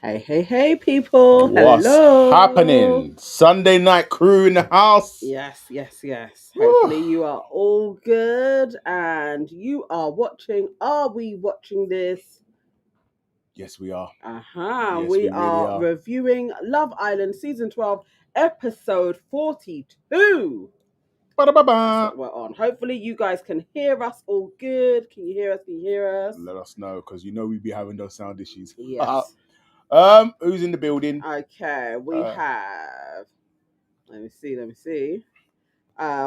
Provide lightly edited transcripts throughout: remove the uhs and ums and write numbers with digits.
Hey, people. What's Hello. happening? Sunday night crew in the house. Yes. Whew. Hopefully, you are all good and you are watching. Are we watching this? Yes, we are. Yes, We we really are are. reviewing Love Island Season 12, Episode 42. That's Ba-da-ba-ba. what we're on. Hopefully, you guys can hear us all good. Can you hear us? Can you hear us? Let us know because we be having those sound issues. Yes. Who's in the building? Okay, we Uh, have. Let me see.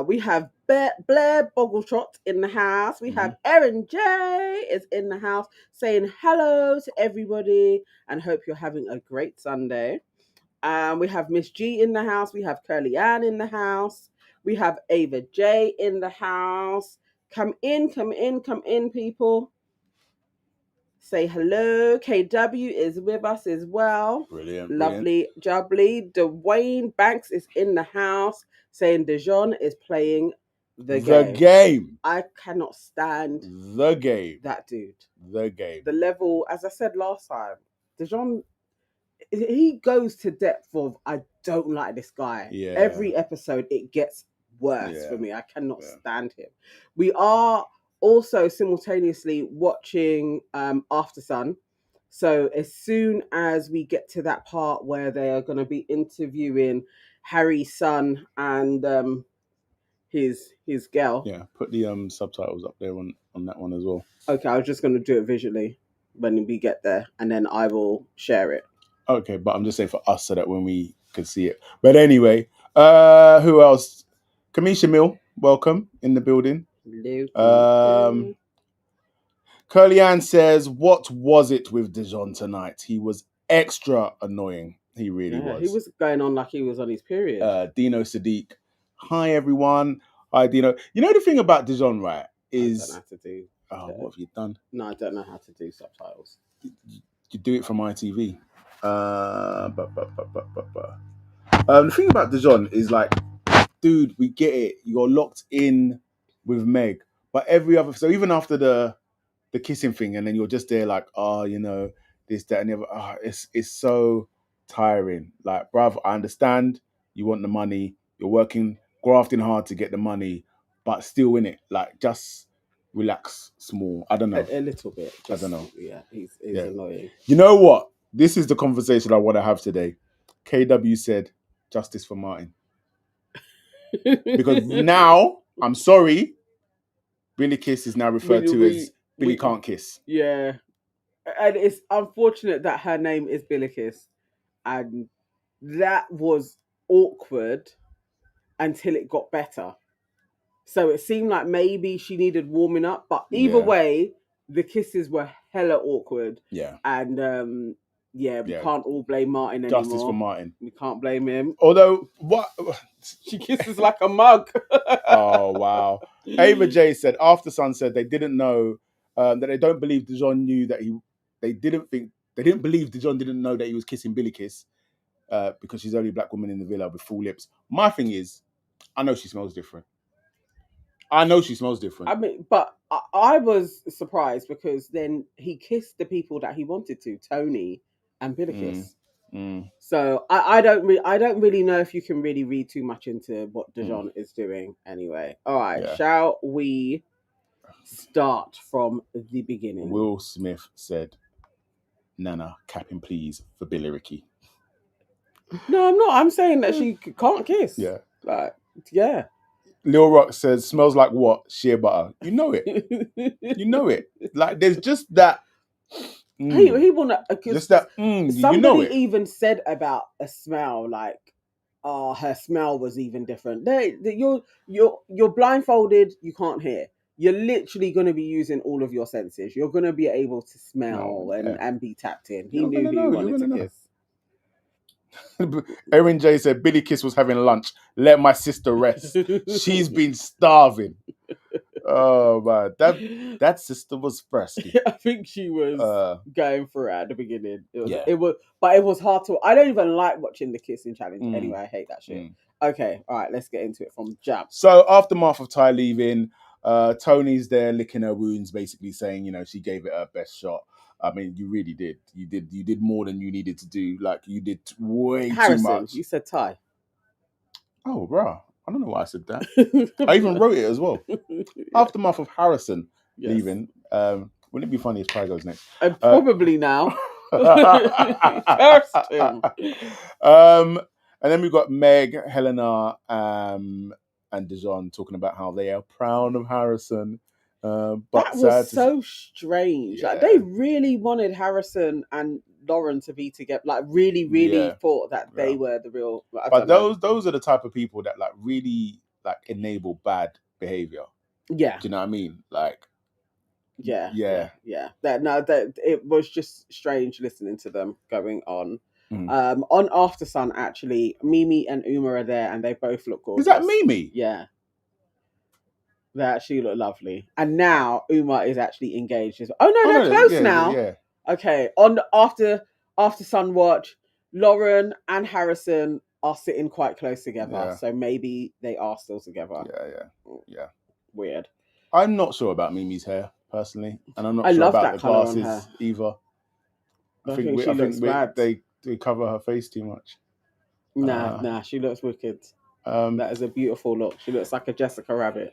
We have Blair Boggletrot in the house. We have Erin J is in the house saying hello to everybody and hope you're having a great Sunday. We have Miss G in the house. We have Curly Ann in the house. We have Ava J in the house. Come in, people. Say hello. KW is with us as well. Brilliant. Lovely, jubbly. Dwayne Banks is in the house saying Dijon is playing the game. I cannot stand The game. that dude. The game. The level, as I said last time, Dijon, he goes to depth of I don't like this guy. Yeah. Every episode it gets worse Yeah. for me. I cannot stand him. We are also simultaneously watching After Sun. So as soon as we get to that part where they are going to be interviewing Harry's son and his girl. Yeah. Put the subtitles up there on that one as well. Okay, I was just going to do it visually when we get there, and then I will share it. Okay, but I'm just saying for us so that when we can see it. But anyway, who else? Kamisha Mill, welcome in the building. Curly Ann says, "What was it with Dijon tonight? He was extra annoying. He really was. He was going on like he was on his period." Dino Sadiq, hi everyone. Hi Dino. You know the thing about Dijon, right? Is I don't know how to do. what have you done? No, I don't know how to do subtitles. You do it from ITV. The thing about Dijon is like, dude, we get it. You're locked in with Meg, but every other so even after the kissing thing, and then you're just there like, this, that, and the other. It's so tiring. Like, bruv, I understand you want the money. You're working, grafting hard to get the money, but still in it. Like, just relax small. I don't know. A little bit. I don't know. Yeah, he's annoying. You know what? This is the conversation I want to have today. KW said, justice for Martin. Because now, I'm sorry, Billy Kiss is now referred to as Billy Can't Kiss. Yeah. And it's unfortunate that her name is Billikis. And that was awkward until it got better. So it seemed like maybe she needed warming up. But either way, the kisses were hella awkward. Yeah. And we can't all blame Martin anymore. Justice for Martin. We can't blame him. Although, what? She kisses like a mug. Oh, wow. Ava J said, after Sunset, they didn't know that they don't believe Dijon knew that they didn't believe Dijon didn't know that he was kissing Billy Kiss because she's the only black woman in the villa with full lips. My thing is, I know she smells different. I mean, but I was surprised because then he kissed the people that he wanted to, Tony and Billikis. So I don't really know if you can really read too much into what Dijon is doing. Anyway, all right, shall we start from the beginning? Will Smith said, "Nana, capping please for Billy Ricky." No, I'm not. I'm saying that she can't kiss. Yeah, like yeah. Lil Rock says, "Smells like what? Shea butter." You know it. You know it. Like there's just that. He will not. Just that. Somebody even said about a smell like, "Oh, her smell was even different." You're blindfolded. You can't hear. You're literally going to be using all of your senses. You're going to be able to smell and be tapped in. He knew who he wanted to kiss. Erin J said, Billy Kiss was having lunch. Let my sister rest. She's been starving. Oh man, that sister was thirsty. I think she was going for it at the beginning. It was hard to. I don't even like watching the kissing challenge. Anyway, I hate that shit. Okay, all right, let's get into it from jump. So aftermath of Ty leaving, Tony's there licking her wounds, basically saying, she gave it her best shot. I mean, you really did. You did more than you needed to do. Like, you did way too Harrison, much. you said Ty. Oh, bro, I don't know why I said that. I even wrote it as well. Yeah. Aftermath of Harrison Yes. leaving. Wouldn't it be funny if Ty goes next? And probably now. First him. And then we've got Meg, Helena, and Dijon talking about how they are proud of Harrison. But That was so strange. Yeah. Like, they really wanted Harrison and Lauren to be together. Like, really, really Yeah. thought that they Yeah. were the real. I But don't know. those are the type of people that like really like enable bad behavior. Yeah. Do you know what I mean? Like, Yeah. yeah. That it was just strange listening to them going on. Mm. On After Sun, actually, Mimi and Uma are there, and they both look gorgeous. Is that Mimi? Yeah. They actually look lovely. And now Uma is actually engaged. Oh no, they're close now. Yeah. Okay. On After Sun watch, Lauren and Harrison are sitting quite close together. Yeah. So maybe they are still together. Yeah. Weird. I'm not sure about Mimi's hair personally, and I'm not I sure love about that the colour on glasses her. either. I think she looks bad. They cover her face too much. Nah, she looks wicked. That is a beautiful look. She looks like a Jessica Rabbit.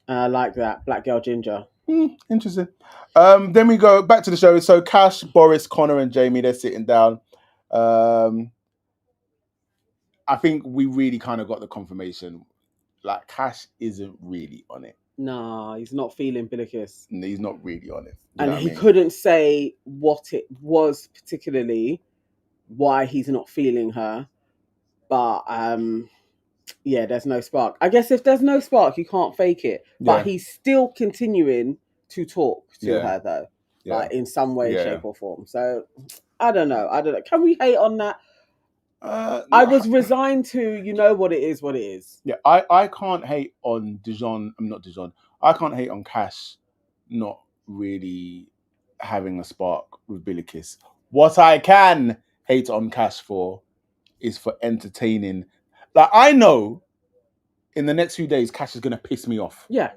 I like that. Black girl ginger. Interesting. Then we go back to the show. So Cash, Boris, Connor, and Jamie, they're sitting down. I think we really kind of got the confirmation. Like, Cash isn't really on it. Nah, he's not feeling Billikis. He's not really on it. And he couldn't say what it was particularly, why he's not feeling her. But yeah, there's no spark. I guess if there's no spark, you can't fake it. But he's still continuing to talk to her though, like in some way, shape, or form. So I don't know. Can we hate on that? I was resigned to, you know what it is, what it is. Yeah, I can't hate on Dijon. I'm not Dijon. I can't hate on Cash not really having a spark with Billikis. What I can hate on Cash for is for entertaining. Like, I know in the next few days, Cash is going to piss me off. Yeah,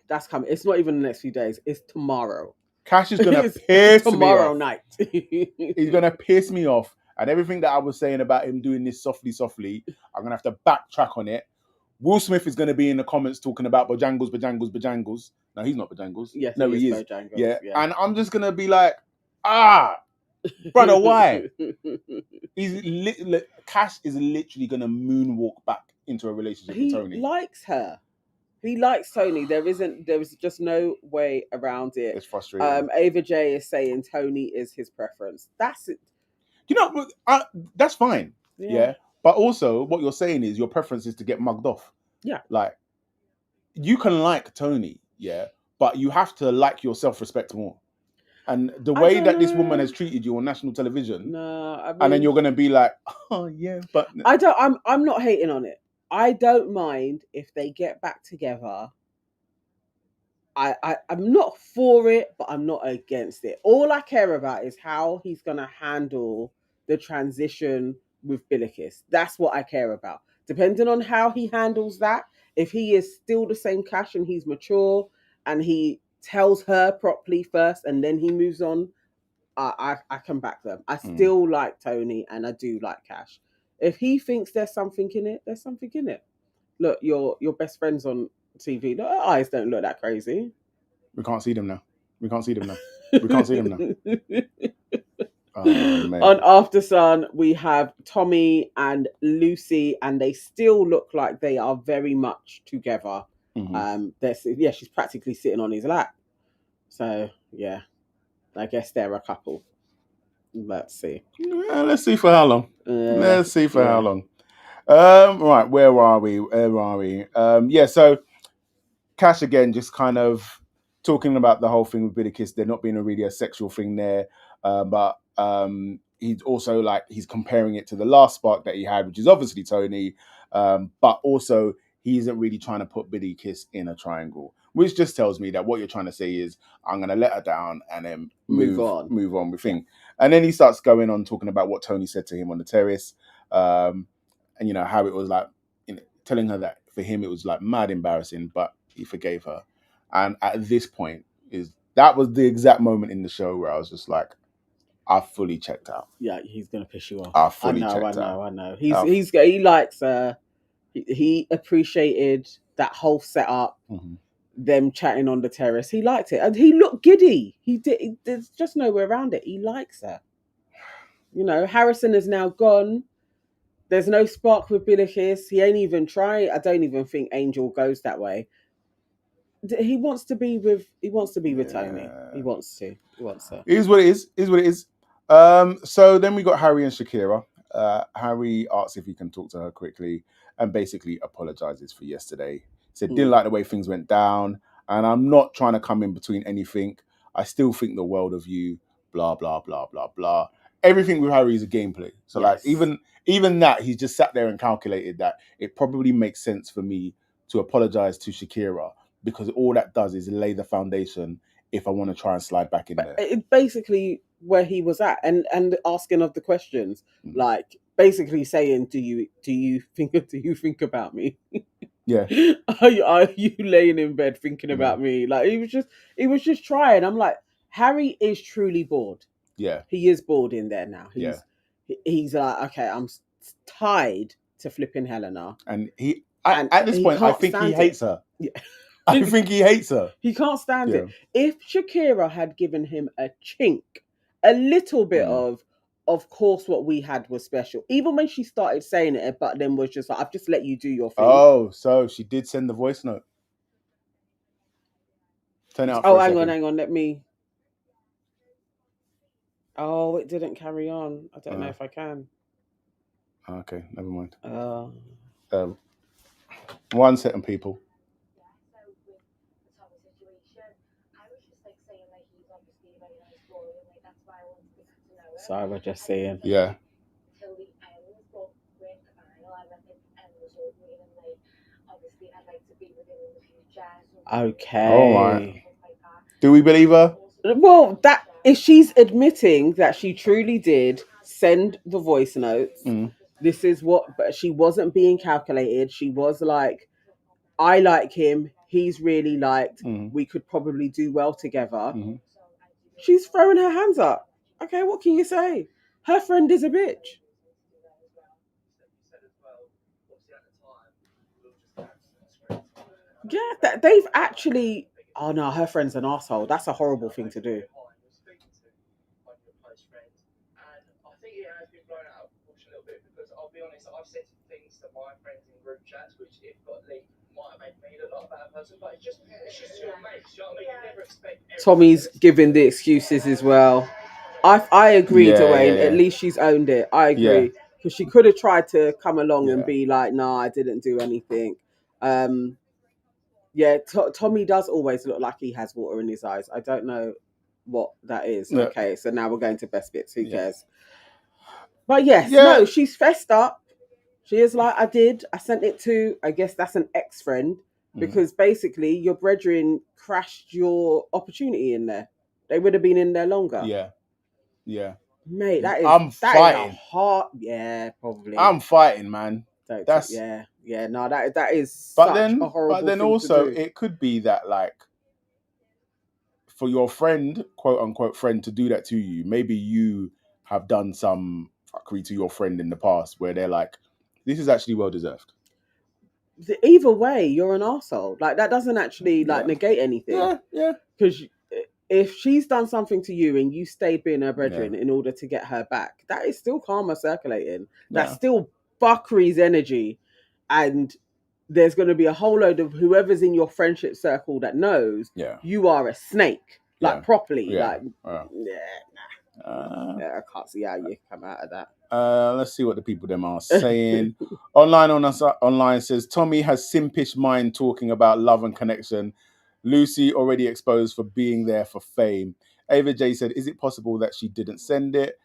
that's coming. It's not even the next few days. It's tomorrow. Cash is going to piss me off. Tomorrow night. He's going to piss me off. And everything that I was saying about him doing this softly, I'm going to have to backtrack on it. Will Smith is going to be in the comments talking about Bojangles. No, he's not Bojangles. Yes, no, he is. Bojangles. Yeah. And I'm just going to be like, brother, why? Cash is literally going to moonwalk back into a relationship with Tony. He likes her. He likes Tony. There is just no way around it. It's frustrating. Ava J is saying Tony is his preference. That's it. You know, that's fine. Yeah. But also, what you're saying is your preference is to get mugged off. Yeah. Like, you can like Tony, but you have to like your self-respect more. And the way that this woman has treated you on national television, and then you're going to be like, oh yeah, but I'm not hating on it. I don't mind if they get back together. I'm not for it, but I'm not against it. All I care about is how he's going to handle the transition with Billikis. That's what I care about. Depending on how he handles that, if he is still the same Cash and he's mature and he tells her properly first and then he moves on, I can back them. I still like Tony and I do like Cash. If he thinks there's something in it, there's something in it. Look, your best friends on TV, her eyes don't look that crazy. We can't see them now. Oh, man. On After Sun, we have Tommy and Lucy, and they still look like they are very much together. She's practically sitting on his lap. So, yeah, I guess they're a couple. Let's see. Let's see for how long. How long. Right, where are we? So Cash again, just kind of talking about the whole thing with Billikis, there not being really a sexual thing there, but he's also he's comparing it to the last spark that he had, which is obviously Tony, but also he isn't really trying to put Billikis in a triangle, which just tells me that what you're trying to say is I'm going to let her down and then move on with things. And then he starts going on talking about what Tony said to him on the terrace, and how it was telling her that for him it was mad embarrassing, but he forgave her. And at this point is that was the exact moment in the show where I was just like, I fully checked out. Yeah, he's gonna piss you off. I I fully know. checked out. I know. He likes. He appreciated that whole setup. Mm-hmm. Them chatting on the terrace. He liked it, and he looked giddy. He did. There's just no way around it. He likes her. You know, Harrison is now gone. There's no spark with Billy Kiss. He ain't even trying. I don't even think Angel goes that way. He wants to be with. He wants to be with Tony. He wants to. He wants her. It is what it is. Is what it is. So then we got Harry and Shakira. Harry asks if he can talk to her quickly and basically apologizes for yesterday. He said didn't like the way things went down, and I'm not trying to come in between anything. I still think the world of you. Blah blah blah blah blah. Everything with Harry is a gameplay. So like even that, he's just sat there and calculated that it probably makes sense for me to apologize to Shakira because all that does is lay the foundation if I want to try and slide back in there. It basically where he was at and asking of the questions, like basically saying, do you think about me? Yeah. Are you laying in bed thinking about me? Like he was just trying. I'm like, Harry is truly bored. Yeah. He is bored in there now. He's like, okay, I'm tied to flipping Helena. And at this point, I think he hates her. Yeah. I think he hates her. He can't stand it. If Shakira had given him a chink, a little bit of course, what we had was special. Even when she started saying it, but then was just like, I've just let you do your thing. Oh, so she did send the voice note. Turn it up for a second. Hang on. Let me. Oh, it didn't carry on. I don't know if I can. Okay, never mind. 1 second, people. Sorry, we're just saying. Yeah. Okay. All right. Do we believe her? Well, that if she's admitting that she truly did send the voice notes, this is what. But she wasn't being calculated. She was like, I like him. He's really liked. We could probably do well together. She's throwing her hands up. Okay, what can you say? Her friend is a bitch. Yeah, they've actually. Oh no, her friend's an asshole. That's a horrible thing to do. I've said things to my friends in group chats, which if got leaked might have made me look like a bad person, but it's just your mates. You know what I mean? You never expect. Tommy's giving the excuses as well. I agree, Dwayne. At least she's owned it. I agree because she could have tried to come along and be like, "No, I didn't do anything." Tommy does always look like he has water in his eyes. I don't know what that is. No. Okay, so now we're going to best bits. Who cares? But no, she's fessed up. She is like, I sent it to, I guess that's an ex-friend, because basically your brethren crashed your opportunity in there. They would have been in there longer. Yeah. Mate, that is fighting. Hard. Yeah, probably. I'm fighting, man. No, that is but such then, a horrible But then thing also, to do. It could be that, like, for your friend, quote unquote friend, to do that to you, maybe you have done some fuckery to your friend in the past where they're like, this is actually well deserved. Either way, you're an arsehole. Like, that doesn't actually negate anything. Yeah. Because if she's done something to you and you stayed being her brethren in order to get her back, that is still karma circulating. That's still fuckery's energy. And there's going to be a whole load of whoever's in your friendship circle that knows you are a snake. Like, properly. Like, I can't see how you come out of that. Let's see what the people them are saying. Online says Tommy has simpish mind talking about love and connection. Lucy already exposed for being there for fame. Ava J said, is it possible that she didn't send it?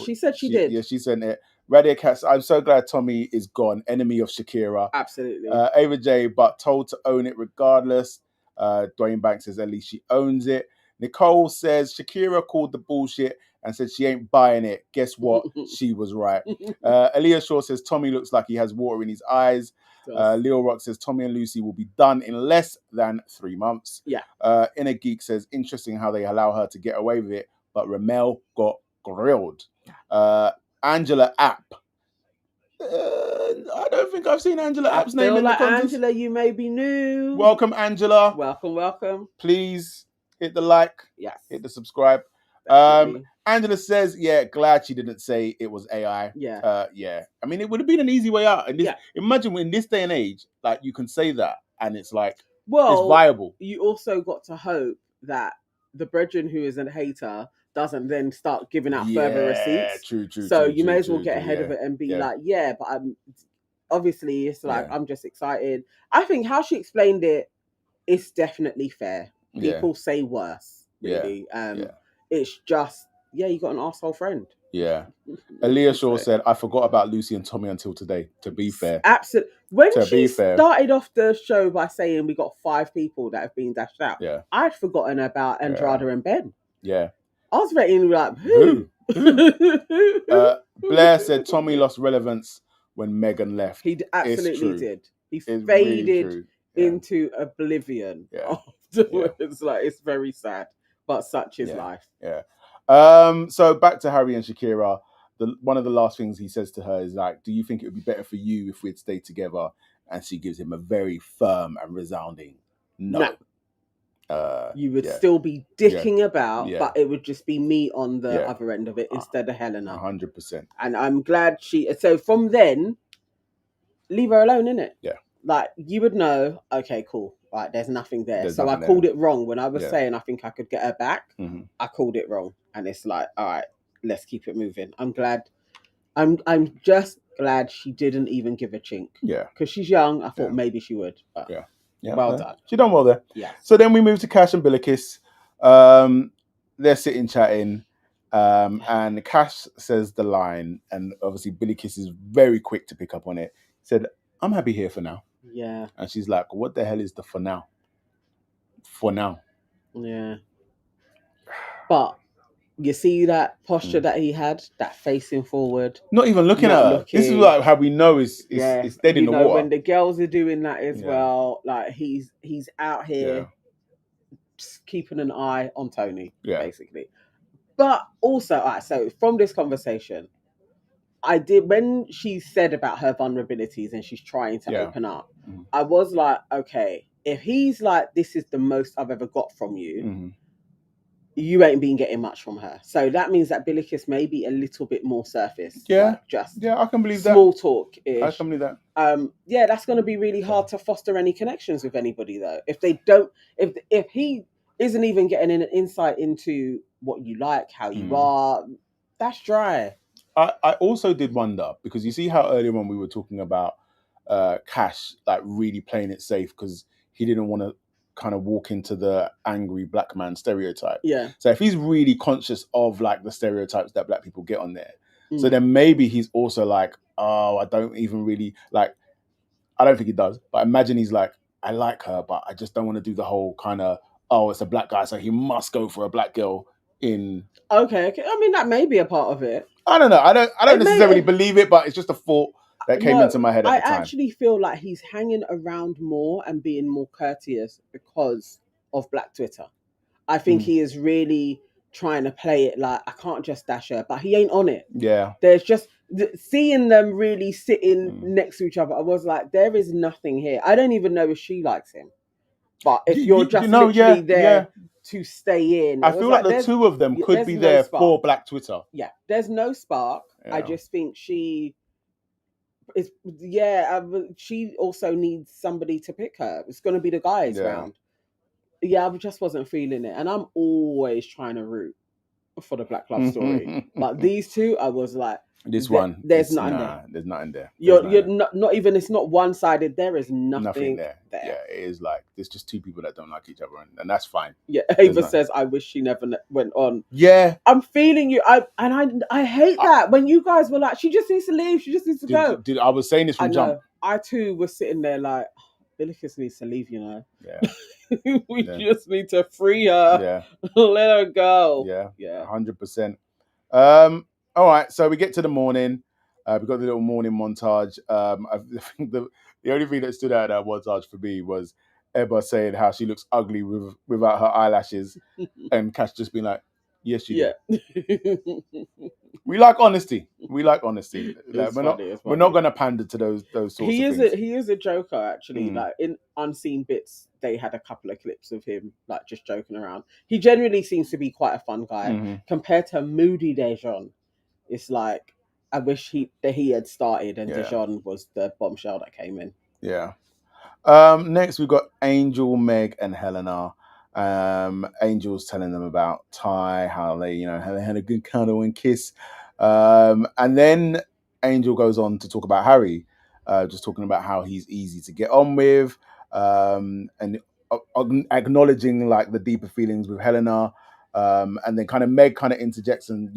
She said she did. Yeah, she sent it. Radio Cats, I'm so glad Tommy is gone. Enemy of Shakira. Absolutely. Ava J, but told to own it regardless. Dwayne Banks says at least she owns it. Nicole says Shakira called the bullshit and said she ain't buying it. Guess what? She was right. Aaliyah Shaw says Tommy looks like he has water in his eyes. Leo Rock says Tommy and Lucy will be done in less than 3 months. Yeah. Inner Geek says interesting how they allow her to get away with it, but Ramel got grilled. Angela App. I don't think I've seen Angela App's name in the contest. Angela, you may be new. Welcome, Angela. Welcome. Please hit the like. Yes. Hit the subscribe. Angela says, yeah, glad she didn't say it was AI. Yeah. Yeah. I mean, it would have been an easy way out. And imagine in this day and age, like you can say that and it's like, it's viable. You also got to hope that the brethren who is a hater doesn't then start giving out further receipts. True. So you may as well get ahead of it and be like, but I'm obviously it's like I'm just excited. I think how she explained it is definitely fair. People say worse, really. It's just you got an arsehole friend. Yeah. Aaliyah Shaw said, I forgot about Lucy and Tommy until today, to be fair. Absolutely. When she started off the show by saying we got 5 people that have been dashed out, I'd forgotten about Andrada and Ben. Yeah. I was waiting like, who? Blair said Tommy lost relevance when Megan left. He absolutely did. He faded into oblivion. Afterwards. Like, it's very sad, but such is life. Yeah. So back to Harry and Shakira. One of the last things he says to her is like, do you think it would be better for you if we'd stayed together? And she gives him a very firm and resounding no. You would still be dicking about, but it would just be me on the other end of it instead of Helena. 100%. And I'm glad so from then, leave her alone, innit? Yeah. Like, you would know, okay, cool. Right, there's nothing there. So I called it wrong. When I was saying I think I could get her back, I called it wrong. And it's like, all right, let's keep it moving. I'm glad. I'm just glad she didn't even give a chink. Yeah. Because she's young. I thought maybe she would. But well done. She done well there. Yeah. So then we move to Cash and Billikis. They're sitting chatting. And Cash says the line, and obviously Billikis is very quick to pick up on it. He said, I'm happy here for now. Yeah. And she's like, what the hell is the for now? For now. Yeah. But you see that posture that he had, that facing forward. Not even looking at her. This is like how we know it's dead in the water. When the girls are doing that as well, like he's out here just keeping an eye on Tony, basically. But also, all right, so from this conversation, when she said about her vulnerabilities and she's trying to open up, I was like, okay, if he's like, this is the most I've ever got from you, you ain't been getting much from her. So that means that Billikis may be a little bit more surface. Yeah. Like I can believe small talk-ish. I can believe that. That's going to be really hard to foster any connections with anybody, though. If they don't, if he isn't even getting an insight into what you like, how you are, that's dry. I also did wonder, because you see how earlier on we were talking about Cash like really playing it safe because he didn't want to kind of walk into the angry black man stereotype. Yeah. So if he's really conscious of like the stereotypes that black people get on there, so then maybe he's also like, oh, I don't even really like, I don't think he does, but imagine he's like, I like her, but I just don't want to do the whole kind of, oh, it's a black guy, so he must go for a black girl in. Okay. I mean, that may be a part of it. I don't know. I don't necessarily believe it, but it's just a thought that came into my head at the time. I actually feel like he's hanging around more and being more courteous because of Black Twitter. I think he is really trying to play it like, I can't just dash her, but he ain't on it. Yeah. There's just seeing them really sitting next to each other. I was like, there is nothing here. I don't even know if she likes him. But if you're just literally there to stay in. I feel like the two of them could be there for Black Twitter. Yeah. There's no spark. Yeah. I just think she is, she also needs somebody to pick her. It's going to be the guys round. Yeah, I just wasn't feeling it. And I'm always trying to root for the Black Love story. But these two, I was like, there's nothing there. There's nothing there. You're not even, it's not one-sided. There is nothing there. Yeah, it is like, there's just two people that don't like each other, and that's fine. Yeah, Ava says, I wish she never went on. Yeah. I'm feeling you. I hate that. When you guys were like, she just needs to leave. She just needs to go. I was saying this from jump. I too was sitting there like, Billikis needs to leave, you know. Yeah. We Yeah. just need to free her. Yeah. Let her go. Yeah. Yeah. 100%. All right. So we get to the morning. We got the little morning montage. I think the only thing that stood out of that montage for me was Ebba saying how she looks ugly without her eyelashes, and Cash just being like, "Yes, you do." Yeah. We like honesty. We like honesty. Like, It's funny. It's we're not funny. going to pander to those sorts of things. He is a joker actually. Mm. Like in unseen bits, they had a couple of clips of him like just joking around. He genuinely seems to be quite a fun guy Hmm. compared to Moody Dejon. It's like I wish he had started and Yeah. Dejon was the bombshell that came in. Yeah. Next, we've got Angel, Meg, and Helena. Angel's telling them about Ty, how they, had a good cuddle and kiss. And then Angel goes on to talk about Harry, just talking about how he's easy to get on with, and acknowledging like the deeper feelings with Helena. And then kind of Meg kind of interjects and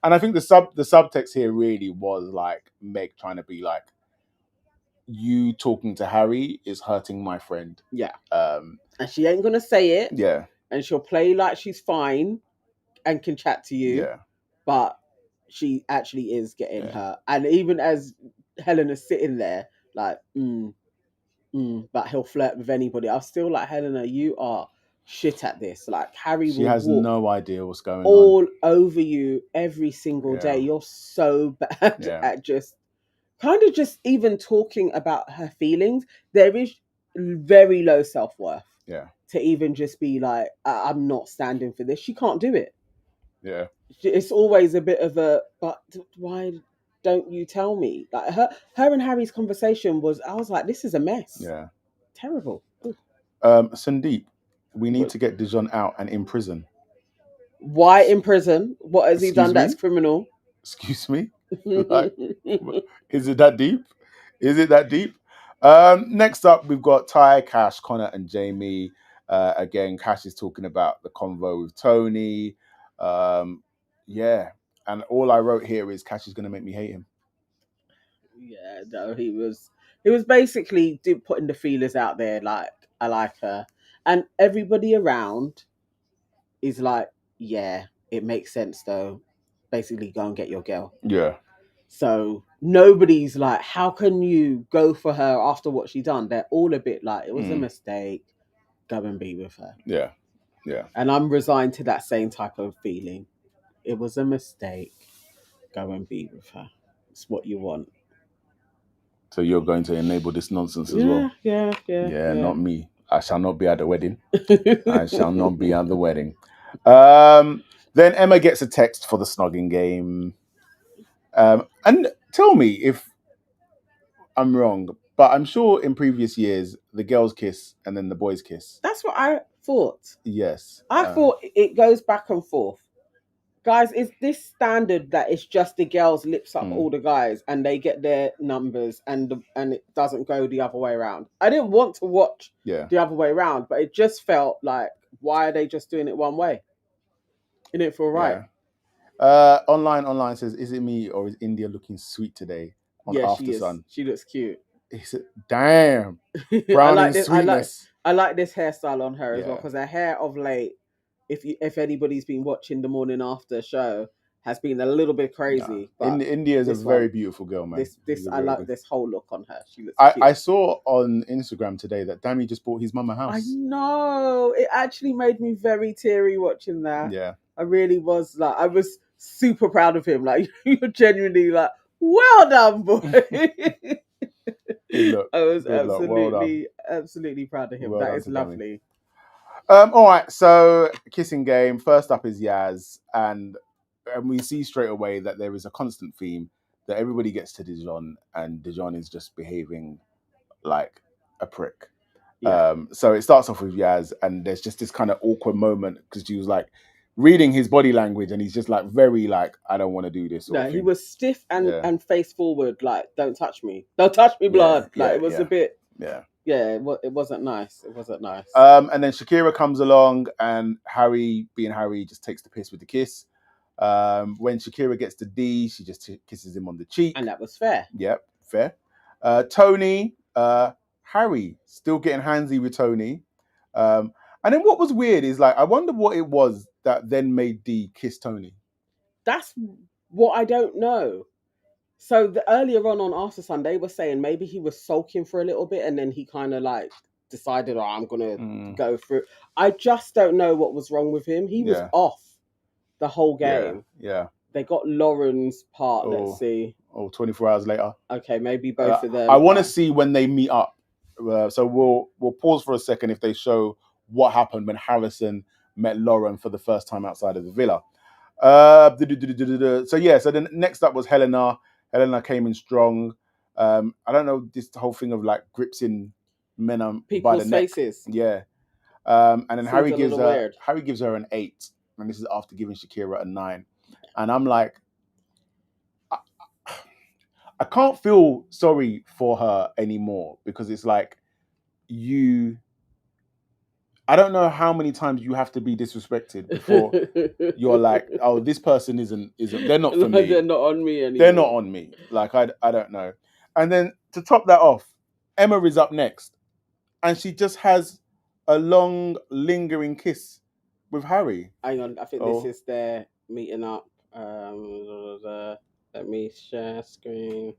and I think the subtext here really was like Meg trying to be like, you talking to Harry is hurting my friend. Yeah, Um, and she ain't gonna say it, yeah, and she'll play like she's fine and can chat to you, yeah, but she actually is getting yeah. her. And even as Helena's sitting there, like, but he'll flirt with anybody. I'm still like, Helena, you are shit at this. Like, Harry She will has walk no idea what's going on. all over you every single day. Yeah, You're so bad yeah, at just kind of just even talking about her feelings. There is very low self worth yeah, to even just be like, I'm not standing for this. She can't do it. yeah, It's always a bit of a, but why don't you tell me? Like her and Harry's conversation was, I was like, this is a mess. yeah. Terrible. Ooh. Sandeep, we need But to get Dijon out and in prison. why in prison? What has he Excuse done that's me? criminal? Excuse me? Like, is it that deep? Is it that deep? Next up, we've got Ty, Cash, Connor, and Jamie. Again, Cash is talking about the convo with Tony. Yeah, and all I wrote here is Cash is going to make me hate him. Yeah, no, he was basically putting the feelers out there like I like her, and everybody around is like, yeah, it makes sense though. Basically, go and get your girl. Yeah, So nobody's like, how can you go for her after what she done? They're all a bit like, it was a mistake. Go and be with her. yeah, yeah. And I'm resigned to that same type of feeling. It was a mistake. Go and be with her. It's what you want. So you're going to enable this nonsense as Yeah, well? yeah, yeah, Yeah, yeah. not me. I shall not be at the wedding. I shall not be at the wedding. Then Emma gets a text for the snogging game. And tell me if I'm wrong, but I'm sure in previous years the girls kiss and then the boys kiss. That's what I thought. Yes. I thought it goes back and forth. Guys, is this standard that it's just the girls lips up Mm, all the guys and they get their numbers and it doesn't go the other way around? I didn't want to watch yeah. the other way around, but it just felt like, why are they just doing it one way? It didn't feel right. Yeah. Online says, is it me or is India looking sweet today on Yeah, she After is. Sun? She looks cute. He said, damn, I brown like in this. sweetness. I like this hairstyle on her as well Yeah. because her hair of late, if anybody's been watching the morning after show, has been a little bit Nah. crazy. But India is a this one, very beautiful girl, man. She's this a I very like good. this whole look on her. She looks I, cute. I saw on Instagram today that Dammy just bought his mum a I house. know. It actually made me very teary watching that. Yeah. I really was like, I was super proud of him. Like, you're genuinely like, well done, boy. Good luck. I was Good luck. Well done. absolutely proud of him. Well That done is to Dammy. lovely. All right, so kissing game. First up is Yaz, and we see straight away that there is a constant theme that everybody gets to Dijon, and Dijon is just behaving like a prick. Yeah. So it starts off with Yaz, and there's just this kind of awkward moment because she was like reading his body language, and he's just like very like, I don't want to do this sort No, of he thing. was stiff Yeah, and face forward, like, don't touch me. Don't touch me, yeah, blood. Like, yeah, it was yeah, a bit, yeah. yeah, it wasn't nice. It wasn't nice. And then Shakira comes along, and Harry, being Harry, just takes the piss with the kiss. When Shakira gets to D, she just kisses him on the cheek. And that was fair. Yep, fair. Tony, Harry still getting handsy with Tony. And then what was weird is like, I wonder what it was that then made Dee kiss Tony. That's what I don't know. So earlier on After Sun, they were saying maybe he was sulking for a little bit, and then he kind of like decided, "Oh, I'm gonna go through." I just don't know what was wrong with him. He was Yeah. off the whole Yeah. game. Yeah. They got Lauren's part. Let's see. 24 hours later. Okay, maybe both of them. I want to see when they meet up. So we'll pause for a second if they show what happened when Harrison met Lauren for the first time outside of the villa. So yeah, so then next up was Helena. Helena came in strong. I don't know, this whole thing of like gripping men by the People's neck. faces. Yeah. And then Seems Harry a gives little weird. her an 8, and this is after giving Shakira a 9. And I'm like, I can't feel sorry for her anymore, because it's like, I don't know how many times you have to be disrespected before you're like, oh, this person isn't they're not for me. They're not on me anymore. They're not on me. Like, I don't know. And then to top that off, Emma is up next, and she just has a long lingering kiss with Harry. Hang on, I think this is their meeting up. Let me share screen.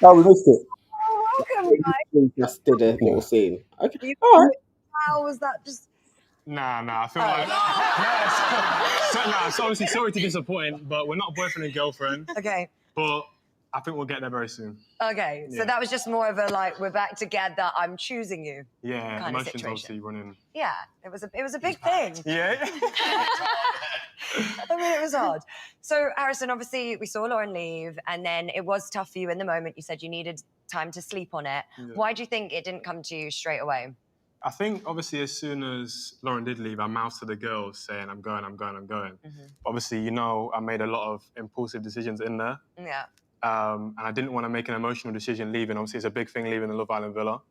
Oh, we missed it. Oh, welcome, guys. We just did a little scene. Okay, all right. How was that? Just Nah, I feel like so obviously sorry to disappoint, but we're not boyfriend and girlfriend. okay. But I think we'll get there very soon. Okay, so Yeah. that was just more of a like, we're back together, I'm choosing you. Yeah, kind of emotions situation. obviously running. Yeah, it was a big thing. Yeah. I mean, it was hard. So, Harrison, obviously, we saw Lauren leave, and then it was tough for you in the moment. You said you needed time to sleep on it. Yeah. Why do you think it didn't come to you straight away? I think obviously as soon as Lauren did leave, I mouthed to the girls saying, I'm going. Obviously, I made a lot of impulsive decisions in there. Yeah. And I didn't want to make an emotional decision leaving. Obviously, it's a big thing leaving the Love Island villa.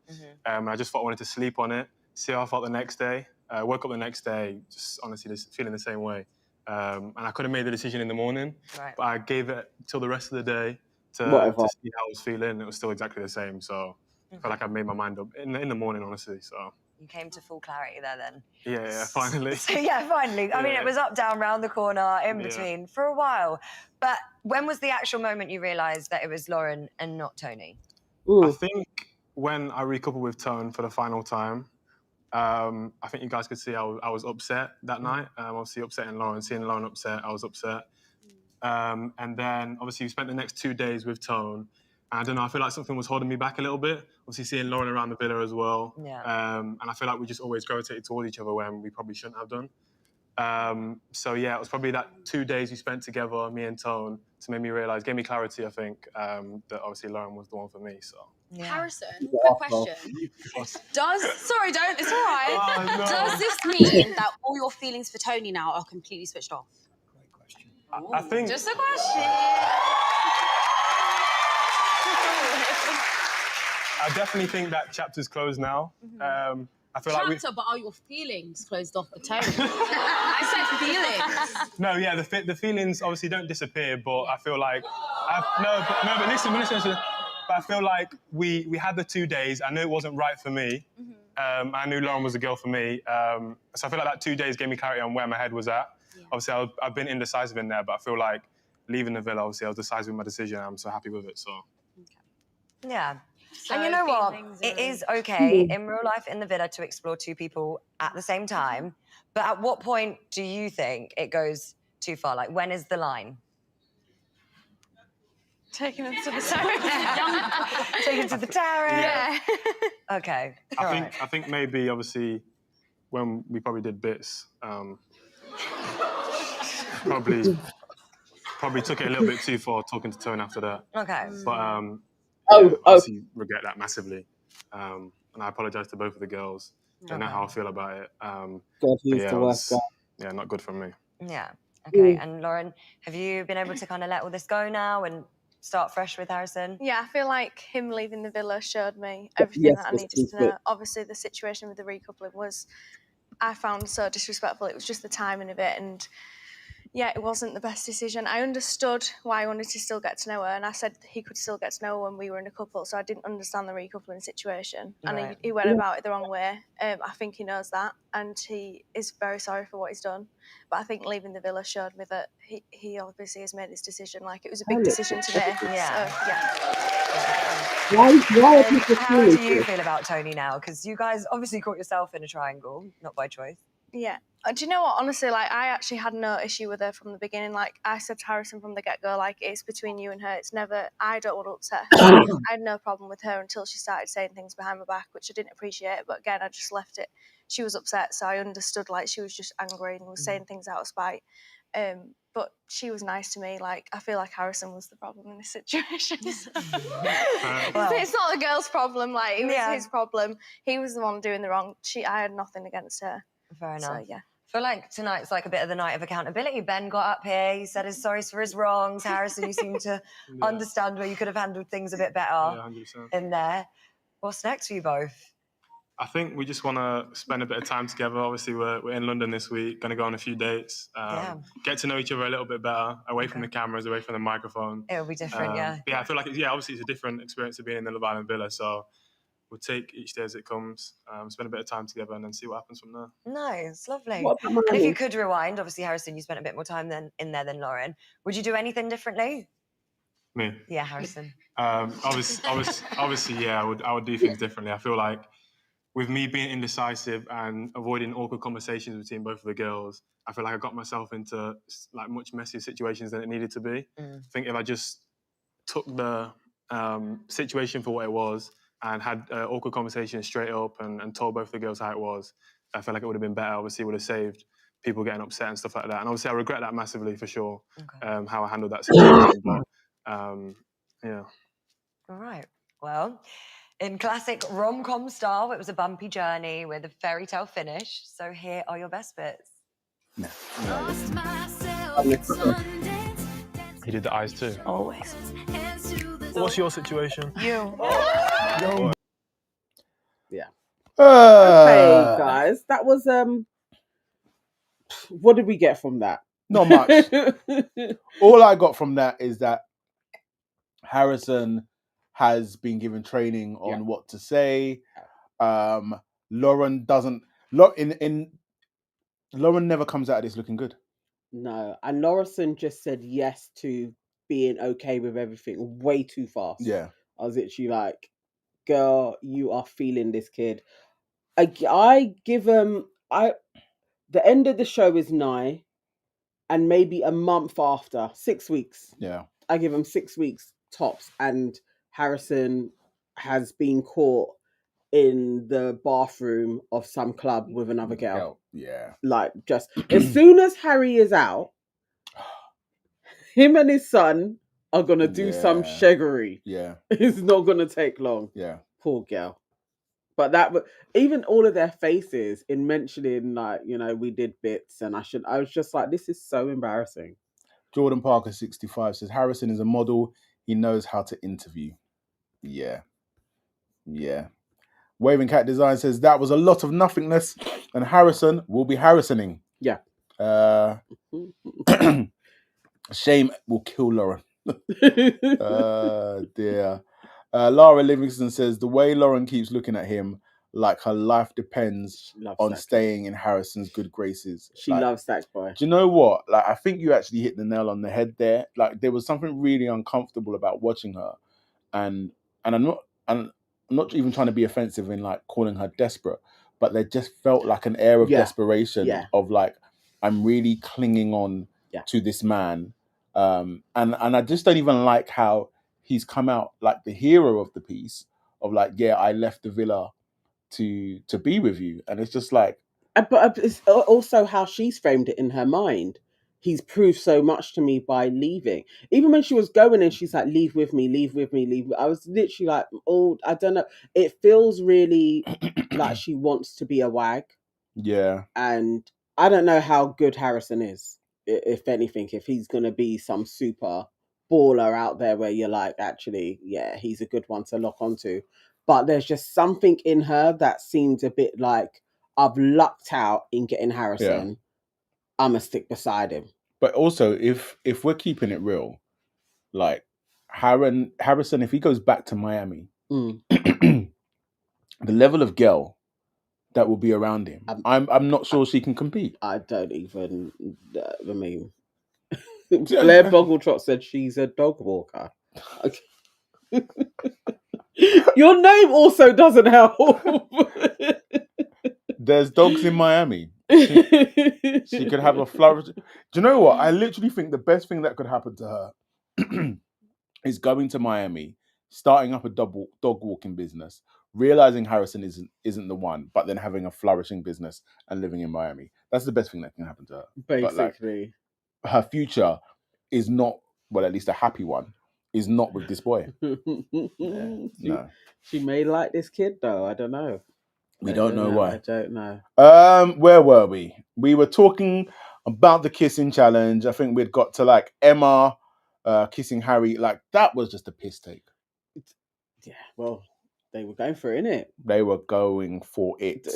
And I just thought I wanted to sleep on it, see how I felt the next day. I woke up the next day, just honestly just feeling the same way. And I could have made the decision in the morning, but I gave it till the rest of the day to see how I was feeling. It was still exactly the same. So I felt like I made my mind up in the morning, honestly. So you came to full clarity there then. Yeah, finally. So finally. I mean, it was up, down, round the corner, in between for a while. But when was the actual moment you realised that it was Lauren and not Tony? I think when I recoupled with Tone for the final time, I think you guys could see I was upset that night. Obviously upsetting Lauren, seeing Lauren upset, I was upset. And then obviously we spent the next 2 days with Tone. And I don't know, I feel like something was holding me back a little bit. Obviously seeing Lauren around the villa as well. Yeah. And I feel like we just always gravitated towards each other when we probably shouldn't have done. So yeah, it was probably that 2 days we spent together, me and Tone, to make me realise, gave me clarity, I think, that obviously Lauren was the one for me, so. Yeah. Harrison, quick question. It's all right. No. Does this mean that all your feelings for Tony now are completely switched off? Great question. I think... Just a question. I definitely think that chapter's closed now. I feel like but are your feelings closed off for Tony? I said feelings. No, yeah, the feelings obviously don't disappear, but I feel like... but listen. But I feel like we had the 2 days. I knew it wasn't right for me. I knew Lauren was a girl for me. So I feel like that 2 days gave me clarity on where my head was at. Yeah. Obviously, I've been indecisive in there, but I feel like leaving the villa, obviously, I was decisive in my decision. I'm so happy with it, so... Okay. Yeah. So and you know what? It is okay in real life in the villa to explore two people at the same time. But at what point do you think it goes too far? Like, when is the line? Taking them to the tower. Taking to the tower. Yeah. Okay. I think maybe, obviously, when we probably did bits, probably took it a little bit too far talking to Tone after that. Okay. But obviously regret that massively. And I apologise to both of the girls. They know how I feel about it. God, he's the worst guy. Yeah, not good for me. Yeah. Okay. And Lauren, have you been able to kind of let all this go now and start fresh with Harrison? Yeah, I feel like him leaving the villa showed me everything that I needed to know. Obviously, the situation with the recoupling I found so disrespectful. It was just the timing of it, and yeah, it wasn't the best decision. I understood why I wanted to still get to know her, and I said he could still get to know her when we were in a couple, so I didn't understand the recoupling situation. And Right. he went about it the wrong way. I think he knows that, and he is very sorry for what he's done. But I think leaving the villa showed me that he obviously has made this decision. Like, it was a big decision to make. Yeah. So, yeah. Why are And people how do feeling you this? feel about Tony now? Because you guys obviously caught yourself in a triangle, not by choice. Yeah. Do you know what? Honestly, like, I actually had no issue with her from the beginning. Like, I said to Harrison from the get-go, like, it's between you and her. It's never, I don't want to upset her. I had no problem with her until she started saying things behind my back, which I didn't appreciate. But again, I just left it. She was upset, so I understood, like, she was just angry and was saying things out of spite. But she was nice to me. Like, I feel like Harrison was the problem in this situation. So. It's not the girl's problem. Like, it was his problem. He was the one doing the wrong. I had nothing against her. Fair enough. So, yeah. I feel like tonight's like a bit of the night of accountability. Ben got up here, he said his sorries for his wrongs. Harrison, you seem to understand where you could have handled things a bit better 100%. in there. What's next for you both? I think we just want to spend a bit of time together. Obviously, we're in London this week, going to go on a few dates, get to know each other a little bit better, away from the cameras, away from the microphone. It'll be different, yeah. Yeah, I feel like, obviously it's a different experience of being in the Love Island villa, so we'll take each day as it comes, spend a bit of time together, and then see what happens from there. Nice, lovely. What about And if Miami? you could rewind, obviously, Harrison, you spent a bit more time in there than Lauren. Would you do anything differently? Me? Yeah, Harrison. Obviously, yeah, I would do things differently. I feel like with me being indecisive and avoiding awkward conversations between both of the girls, I feel like I got myself into like much messier situations than it needed to be. I think if I just took the situation for what it was and had awkward conversations straight up and told both the girls how it was, I feel like it would have been better. Obviously, it would have saved people getting upset and stuff like that. And obviously, I regret that massively for sure, how I handled that situation. But yeah. All right. Well, in classic rom-com style, it was a bumpy journey with a fairy tale finish. So here are your best bits. He did the eyes too. Always. What's your situation? You. Yeah. Okay, guys, that was what did we get from that? Not much. All I got from that is that Harrison has been given training on what to say. Lauren doesn't. Lauren never comes out of this looking good. No, and Lorison just said yes to being okay with everything way too fast. Yeah. I was literally like, girl, you are feeling this kid. I give him, the end of the show is nigh, and maybe a month after, 6 weeks. Yeah. I give him 6 weeks tops, and Harrison has been caught in the bathroom of some club with another girl. Yeah. Like, just as soon as Harry is out, him and his son are gonna do some shaggery. Yeah. It's not gonna take long. Yeah. Poor girl. But even all of their faces in mentioning, like, we did bits, and I was just like, this is so embarrassing. Jordan Parker 65 says Harrison is a model. He knows how to interview. Yeah. Yeah. Waving Cat Design says that was a lot of nothingness, and Harrison will be Harrisoning. Yeah. Shame will kill Lauren. Dear. Lara Livingston says the way Lauren keeps looking at him like her life depends on staying in Harrison's good graces. She loves that boy. Do you know what? Like, I think you actually hit the nail on the head there. Like, there was something really uncomfortable about watching her, and I'm not even trying to be offensive in like calling her desperate, but there just felt like an air of desperation of like, I'm really clinging on to this man. And I just don't even like how he's come out like the hero of the piece of like, yeah, I left the villa to be with you. And it's just like, but it's also how she's framed it in her mind. He's proved so much to me by leaving. Even when she was going and she's like, leave with me, leave with me, leave. I was literally like, oh, I don't know. It feels really like she wants to be a wag. Yeah. And I don't know how good Harrison is, if anything, if he's going to be some super baller out there where you're like, actually, yeah, he's a good one to lock onto. But there's just something in her that seems a bit like, I've lucked out in getting Harrison. I'm going to stick beside him. But also, if we're keeping it real, like Harrison, if he goes back to Miami, Mm. the level of girl that will be around him, I'm not sure she can compete. I don't even. I mean, Blair Bogletrot said she's a dog walker. Okay. Your name also doesn't help. There's dogs in Miami. She could have a flourish. Do you know what? I literally think the best thing that could happen to her is going to Miami, starting up a dog walking business, realizing Harrison isn't the one, but then having a flourishing business and living in Miami. That's the best thing that can happen to her. Basically, but her future is not, well, at least a happy one, is not with this boy. No, she may like this kid though. I don't know. we don't know why. I don't know. Where were we? We were talking about the kissing challenge. I think we'd got to like Emma kissing Harry. Like that was just a piss take. Yeah, well, they were going for it, innit? They were going for it.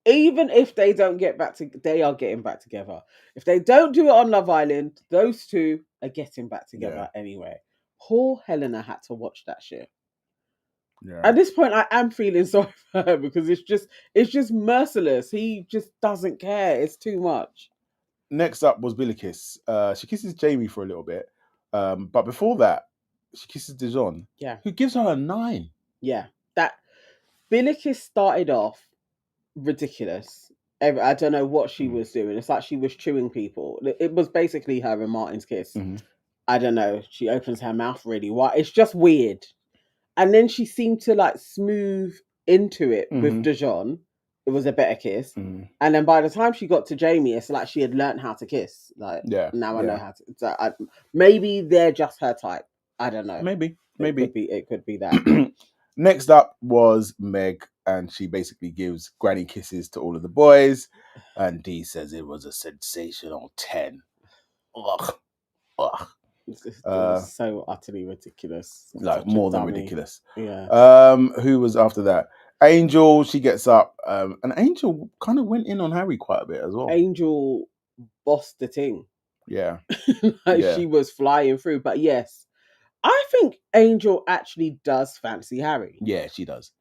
Even if they don't get back to, they are getting back together. If they don't do it on Love Island, those two are getting back together anyway. Poor Helena had to watch that shit. Yeah. At this point, I am feeling sorry for her because it's just merciless. He just doesn't care. It's too much. Next up was Billy Kiss. She kisses Jamie for a little bit, but before that, she kisses Dijon. Yeah, who gives her a 9. Yeah, that Billy Kiss started off ridiculous. I don't know what she was doing. It's like she was chewing people. It was basically her and Martin's kiss. Mm-hmm. I don't know. She opens her mouth really wide. It's just weird. And then she seemed to like smooth into it with Dijon. It was a better kiss. And then by the time she got to Jamie, it's like she had learned how to kiss. Like, now I know how to. So maybe they're just her type. I don't know. Maybe. It could be that. Next up was Meg, and she basically gives granny kisses to all of the boys. And Dee says it was a sensational 10. Ugh. It was so utterly ridiculous. Like more than ridiculous. Yeah. Who was after that? Angel, she gets up. And Angel kind of went in on Harry quite a bit as well. Angel bossed the thing. Yeah. She was flying through. But yes, I think Angel actually does fancy Harry. Yeah, she does.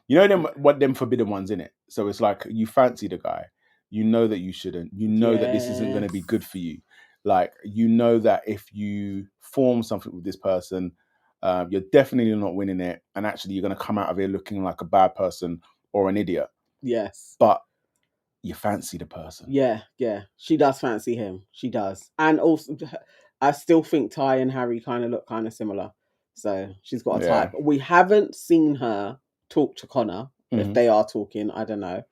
You know them forbidden ones, innit? So it's like you fancy the guy. You know that you shouldn't. You know that this isn't going to be good for you. Like, you know that if you form something with this person, you're definitely not winning it. And actually, you're going to come out of here looking like a bad person or an idiot. Yes. But you fancy the person. Yeah. She does fancy him. She does. And also, I still think Ty and Harry kind of look kind of similar. So she's got a type. We haven't seen her talk to Connor. If they are talking, I don't know.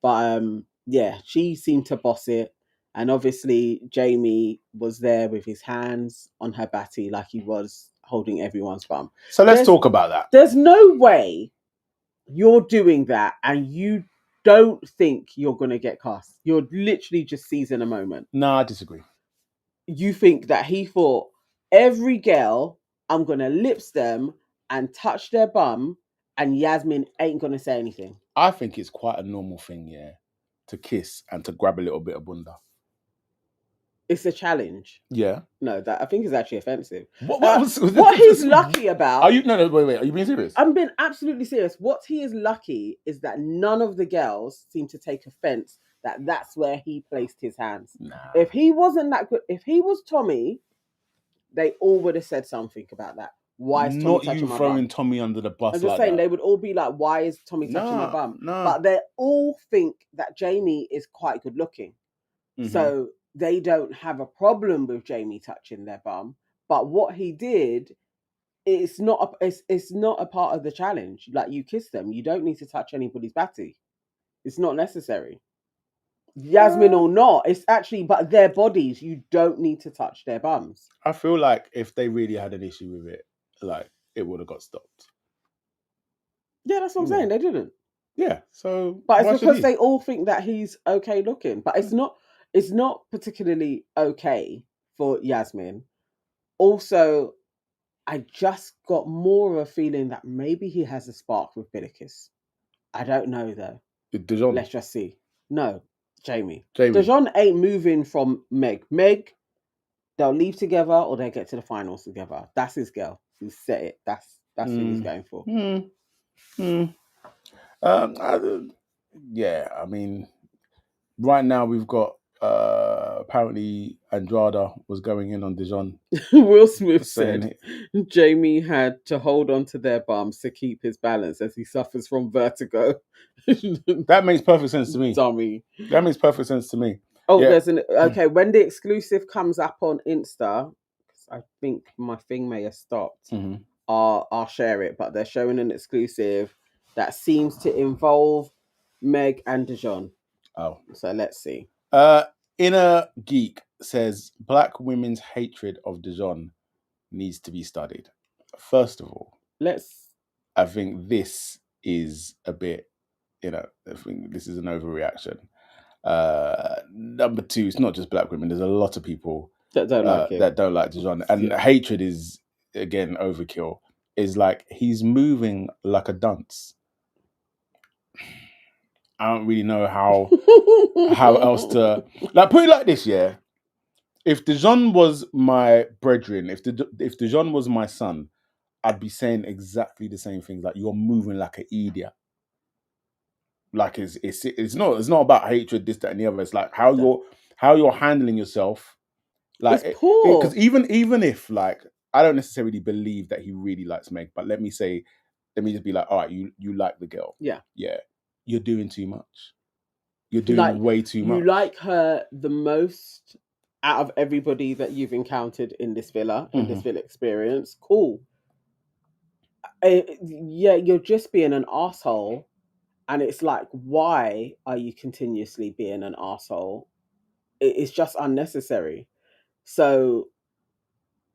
But yeah, she seemed to boss it. And obviously, Jamie was there with his hands on her batty like he was holding everyone's bum. So let's talk about that. There's no way you're doing that and you don't think you're going to get cast. You're literally just seizing a moment. No, I disagree. You think that he thought, every girl, I'm going to lips them and touch their bum, and Yasmin ain't going to say anything. I think it's quite a normal thing, to kiss and to grab a little bit of bunda. It's a challenge. Yeah. No, that I think is actually offensive. What he's lucky about... Are you... No, wait. Are you being serious? I'm being absolutely serious. What he is lucky is that none of the girls seem to take offense that that's where he placed his hands. Nah. If he wasn't that good... If he was Tommy, they all would have said something about that. Why is Tommy not touching you my throwing bum? Tommy under the bus? I'm just saying, they would all be like, why is Tommy touching my bum? No. But they all think that Jamie is quite good looking. So they don't have a problem with Jamie touching their bum. But what he did, it's not a part of the challenge. Like, you kiss them, you don't need to touch anybody's batty. It's not necessary. Yasmin or not, it's actually, but their bodies, you don't need to touch their bums. I feel like if they really had an issue with it, like, it would have got stopped. Yeah, that's what I'm saying. They didn't. Yeah, so... But it's because they all think that he's okay looking. But it's not particularly okay for Yasmin. Also, I just got more of a feeling that maybe he has a spark with Billikis. I don't know, though. Dijon? Let's just see. No, Jamie. Dijon ain't moving from Meg. Meg, they'll leave together or they'll get to the finals together. That's his girl. He's set it. That's who he's going for. Yeah, I mean, right now we've got apparently Andrada was going in on Dijon. Will Smith saying said Jamie had to hold on to their bums to keep his balance as he suffers from vertigo. That makes perfect sense to me. Dummy. That makes perfect sense to me. Oh, Yeah. there's an okay. When the exclusive comes up on Insta, 'cause I think my thing may have stopped. Mhm. I'll share it, but they're showing an exclusive that seems to involve Meg and Dijon. Oh, so let's see. Inner Geek says black women's hatred of Dijon needs to be studied. First of all, I think this is a bit, I think this is an overreaction. Number two, it's not just black women. There's a lot of people that don't like him. That don't like Dijon, and hatred is again overkill. Is like he's moving like a dunce. I don't really know how else to put it like this. Yeah, if Dijon was my brethren, if Dijon was my son, I'd be saying exactly the same things. Like, you're moving like an idiot. Like it's not about hatred, this, that, and the other. It's like how you're handling yourself. Like, it's poor. Because even if, like, I don't necessarily believe that he really likes Meg, but let me just be like, all right, you like the girl. Yeah. You're doing too much. You're doing way too much. You like her the most out of everybody that you've encountered in this villa, in this villa experience. Cool. Yeah, you're just being an asshole, and it's like, why are you continuously being an asshole? It's just unnecessary. So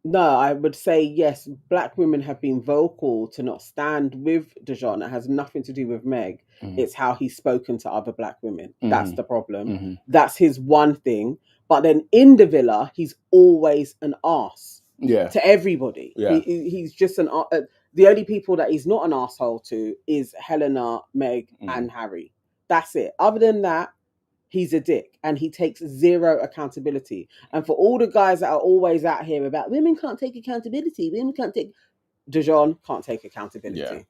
no, I would say yes, black women have been vocal to not stand with Dijon. It has nothing to do with Meg. It's how he's spoken to other black women. That's the problem. That's his one thing. But then in the villa, he's always an arse to everybody. Yeah. He's just an the only people that he's not an asshole to is Helena, Meg, and Harry. That's it. Other than that, he's a dick, and he takes zero accountability. And for all the guys that are always out here about women can't take accountability, Dijon can't take accountability.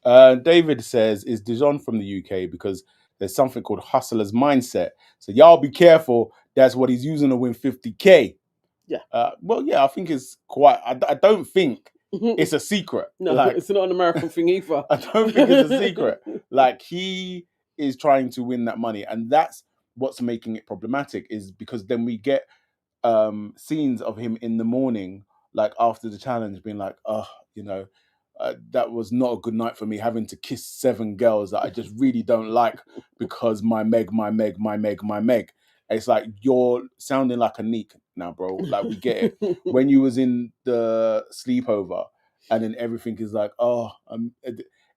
Yeah. David says, is Dijon from the UK? Because there's something called hustler's mindset. So y'all be careful. That's what he's using to win 50K. Yeah. Well, yeah, I think it's quite. I don't think it's a secret. No, it's not an American thing either. I don't think it's a secret. Like, he is trying to win that money, and that's what's making it problematic. Is because then we get scenes of him in the morning, like after the challenge, being like, oh, that was not a good night for me, having to kiss 7 girls that I just really don't like because my Meg. It's like, you're sounding like a neek now, bro. Like, we get it. When you was in the sleepover, and then everything is like,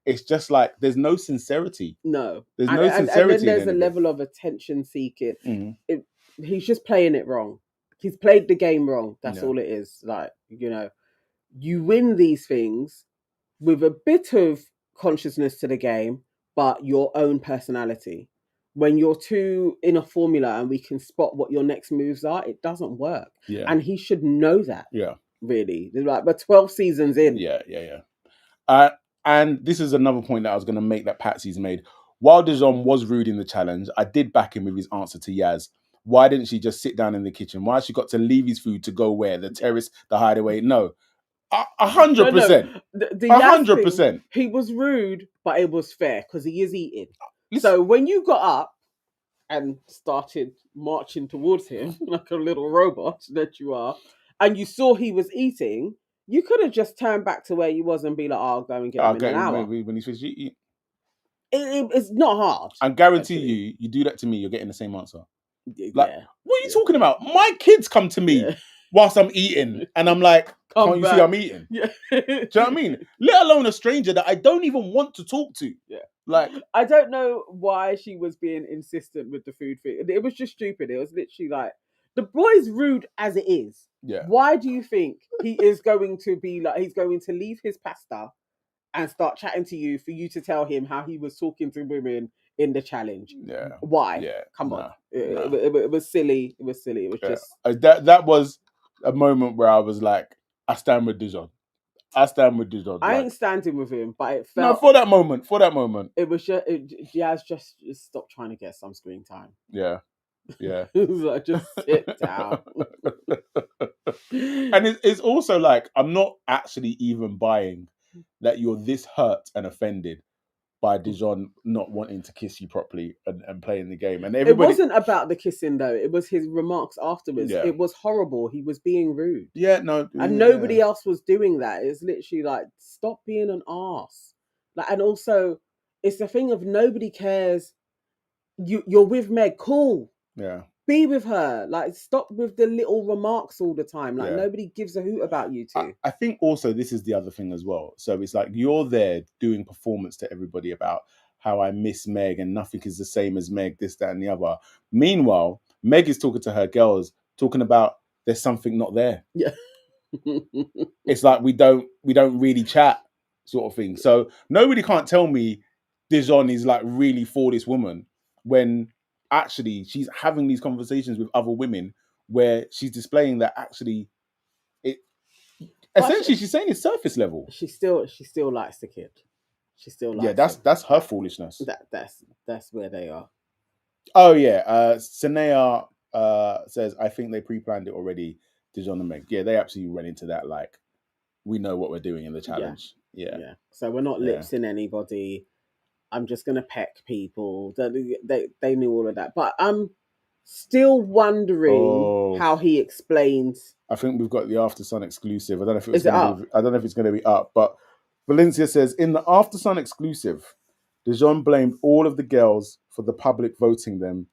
it's just like there's no sincerity. No, there's no sincerity. And then there's a level of attention seeking. He's just playing it wrong. He's played the game wrong. That's all it is. Like, you win these things with a bit of consciousness to the game, but your own personality. When you're too in a formula and we can spot what your next moves are, it doesn't work. Yeah. And he should know that. Yeah. Really. Like, we're 12 seasons in. Yeah. And this is another point that I was going to make that Patsy's made. While Dijon was rude in the challenge, I did back him with his answer to Yaz. Why didn't she just sit down in the kitchen? Why has she got to leave his food to go where? The terrace, the hideaway? No. 100%. The 100%. He was rude, but it was fair because he is eating. So when you got up and started marching towards him like a little robot that you are, and you saw he was eating, you could have just turned back to where you was and be like, I'll go and get him in an hour. When he's finished eating. It's not hard. I guarantee you do that to me, you're getting the same answer. Like, Yeah. what are you talking about? My kids come to me whilst I'm eating, and I'm like, can't you see I'm eating? Yeah. Do you know what I mean? Let alone a stranger that I don't even want to talk to. Yeah. Like, I don't know why she was being insistent with the food thing. It was just stupid. It was literally like, the boy's rude as it is. Yeah. Why do you think he is going to be like, he's going to leave his pasta and start chatting to you for you to tell him how he was talking to women in the challenge? Yeah. Why? Yeah. Come on. It was silly. It was silly. It was just... That was a moment where I was like, I stand with Dijon. I stand with Dijon. I like, ain't standing with him, but it no, felt for that moment. it was Jazz just stop trying to get some screen time. Yeah. It was like, just sit down. And it's also like, I'm not actually even buying that you're this hurt and offended by Dijon not wanting to kiss you properly and playing the game. And It everybody, wasn't about the kissing though. It was his remarks afterwards. Yeah. It was horrible. He was being rude. yeah, no, And yeah. nobody else was doing that. It's literally like, stop being an arse. Like, and also, it's the thing of nobody cares. You're with Meg, cool. Yeah. Be with her. Like, stop with the little remarks all the time. Like, Yeah. nobody gives a hoot about you two. I think also this is the other thing as well. So it's like you're there doing performance to everybody about how I miss Meg and nothing is the same as Meg, this, that, and the other. Meanwhile, Meg is talking to her girls, talking about there's something not there. Yeah. It's like we don't really chat, sort of thing. So nobody can't tell me Dijon is like really for this woman when actually she's having these conversations with other women where she's displaying that actually essentially she's saying it's surface level. She still likes the kid. She still likes Yeah, him. that's her foolishness. That's where they are. Oh yeah, Sanea says I think they pre-planned it already. Dijon and Meg. Yeah, they absolutely went into that like we know what we're doing in the challenge. Yeah. So we're not lipsing anybody. I'm just gonna peck people. They knew all of that, but I'm still wondering how he explains. I think we've got the After Sun exclusive. I don't know if it's Is it up? I don't know if it's going to be up, but Valencia says in the After Sun exclusive, Dijon blamed all of the girls for the public voting them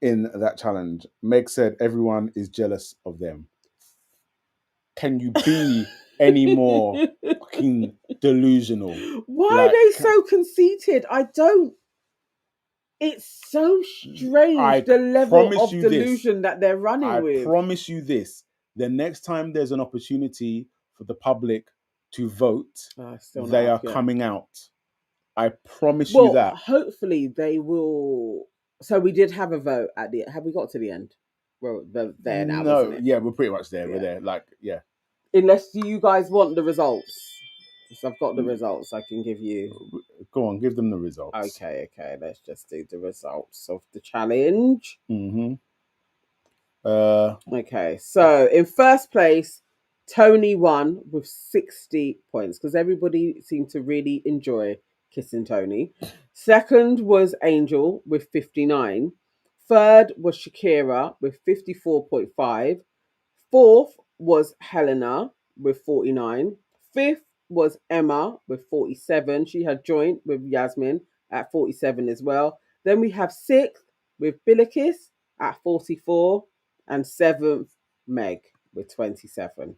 in that challenge. Meg said everyone is jealous of them. Can you be any more fucking delusional? Why Like, are they so conceited? I don't. It's so strange the level of delusion that they're running with. I promise you this: the next time there's an opportunity for the public to vote, they are coming out. I promise you that. Hopefully they will. So we did have a vote at the. Have we got to the end? Well, there now. No, isn't it? yeah, we're pretty much there. Yeah. We're there. Like, yeah. Unless you guys want the results. So I've got the results I can give you. Go on, give them the results. Okay. Let's just do the results of the challenge. Mm-hmm. Okay, so in first place, Tony won with 60 points because everybody seemed to really enjoy kissing Tony. Second was Angel with 59. Third was Shakira with 54.5. Fourth was Helena with 49. Fifth was Emma with 47. She had joined with Yasmin at 47 as well. Then we have sixth with Billikis at 44. And seventh, Meg with 27.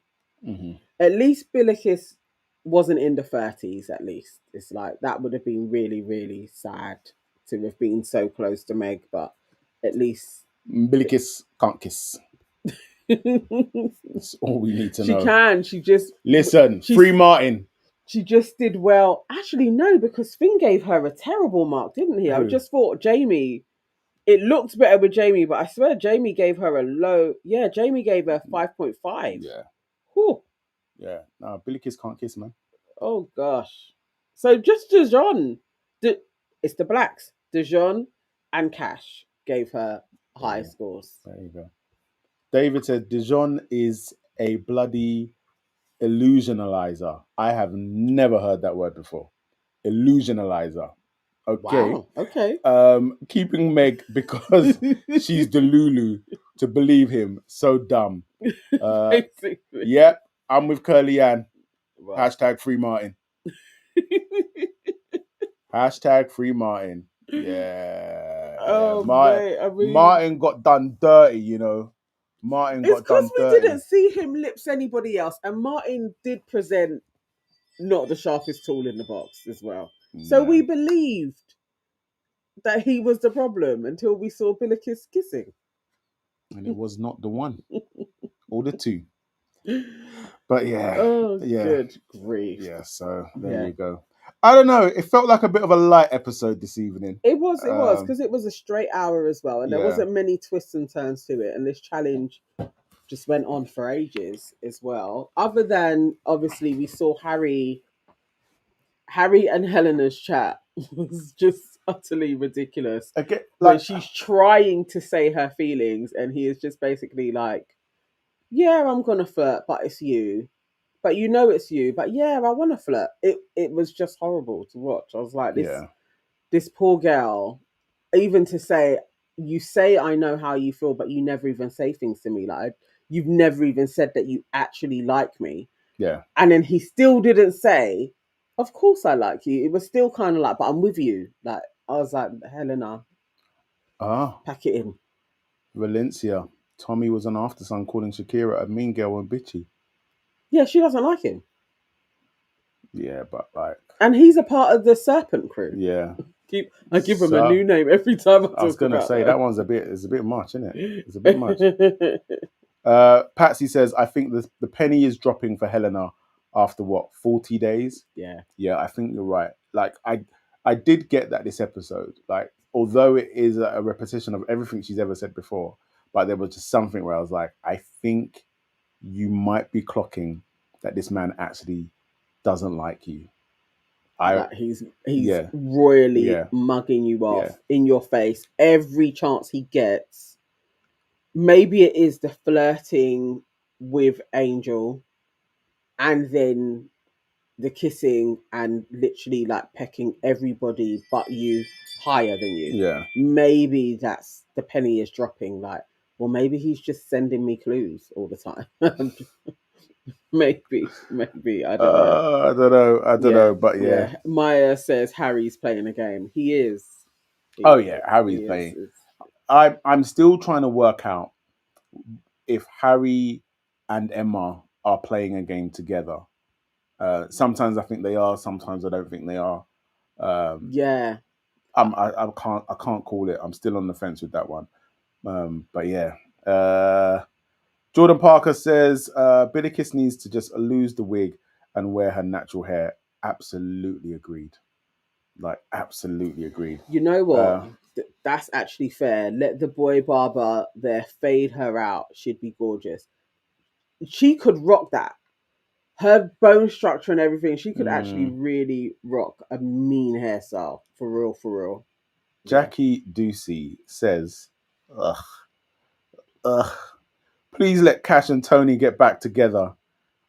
Mm-hmm. At least Billikis wasn't in the 30s, at least. It's like that would have been really, really sad to have been so close to Meg, but at least Billikis can't kiss. That's all we need to know. She can. She just listen. Free Martin. She just did well. Actually, no, because Finn gave her a terrible mark, didn't he? Who? I just thought Jamie. It looked better with Jamie, but I swear Jamie gave her a low. Yeah, Jamie gave her 5.5. Yeah. Whew. Yeah. No, Billikis can't kiss, man. Oh gosh. So just Dijon. It's the blacks. Dijon and Cash gave her high scores. There you go. David said Dijon is a bloody illusionalizer. I have never heard that word before. Illusionalizer. Okay. Wow. Okay. Keeping Meg because she's the Lulu to believe him. So dumb. Yeah, I'm with Curly Ann. Wow. Hashtag Free Martin. Hashtag Free Martin. Yeah. Oh, Martin, Martin got done dirty, you know. Martin got done dirty. It's because we didn't see him lips anybody else. And Martin did present not the sharpest tool in the box as well. So we believed that he was the problem until we saw Billikis kissing. And it was not the one. Or the two. But yeah. Oh, yeah. Good grief. Yeah, so there you go. I don't know. It felt like a bit of a light episode this evening. It was, because it was a straight hour as well. And there wasn't many twists and turns to it. And this challenge just went on for ages as well. Other than obviously we saw Harry and Helena's chat was just utterly ridiculous. Again, When like, she's trying to say her feelings and he is just basically like, yeah, I'm gonna flirt, but it's you. But you know it's you. But yeah, I wanna flirt. It was just horrible to watch. I was like, yeah, this poor girl, even to say, you say I know how you feel, but you never even say things to me. Like, you've never even said that you actually like me. yeah. And then he still didn't say, of course I like you. It was still kind of like, but I'm with you. Like, I was like, Helena, Ah, pack it in. Valencia. Tommy was on After Sun calling Shakira a mean girl and bitchy. Yeah, she doesn't like him. Yeah, but like, And he's a part of the Serpent crew. yeah. I give him a So, new name every time I I was talk gonna about say them. that one's it's a bit much, isn't it? It's a bit much. Patsy says, I think the penny is dropping for Helena after what, 40 days? Yeah. Yeah, I think you're right. Like, I did get that this episode. Like, although it is a repetition of everything she's ever said before, but there was just something where I was like, I think you might be clocking that this man actually doesn't like you. Like he's Yeah. royally Yeah. mugging you off Yeah. in your face every chance he gets. Maybe it is the flirting with Angel and then the kissing and literally like pecking everybody but you higher than you. Yeah. Maybe that's the penny is dropping. Like, well, maybe he's just sending me clues all the time. maybe I don't know. I don't know, but yeah. Maya says Harry's playing a game. He is. Oh yeah, Harry's playing. I'm still trying to work out if Harry and Emma are playing a game together. Sometimes I think they are. Sometimes I don't think they are. Yeah. I can't call it. I'm still on the fence with that one. But yeah. Jordan Parker says Billy Kiss needs to just lose the wig and wear her natural hair. Absolutely agreed. Like, absolutely agreed. You know what? That's actually fair. Let the boy barber there fade her out. She'd be gorgeous. She could rock that. Her bone structure and everything, she could actually really rock a mean hairstyle. For real, for real. Jackie Ducey says, ugh, please let Cash and Tony get back together.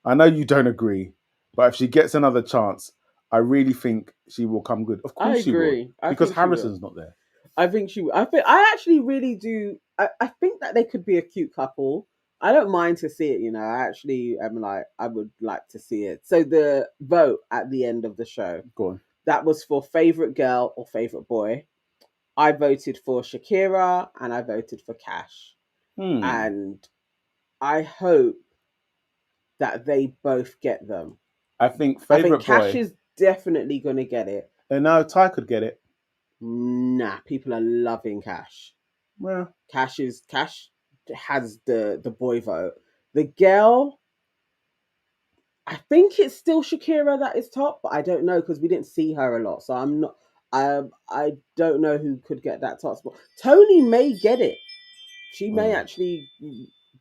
I know you don't agree, but if she gets another chance, I really think she will come good. Of course she will. Because Harrison's not there. I think she will. I actually really do. I think that they could be a cute couple. I don't mind to see it, I actually am like, I would like to see it. So the vote at the end of the show, Go on. that was for favorite girl or favorite boy. I voted for Shakira and I voted for Cash. And I hope that they both get them. I think favorite Cash boy is definitely going to get it. And no, Ty could get it. Nah, people are loving Cash. Well, Cash has the boy vote. The girl, I think it's still Shakira that is top, but I don't know because we didn't see her a lot. So I'm not. I don't know who could get that top spot. Tony may get it. She may actually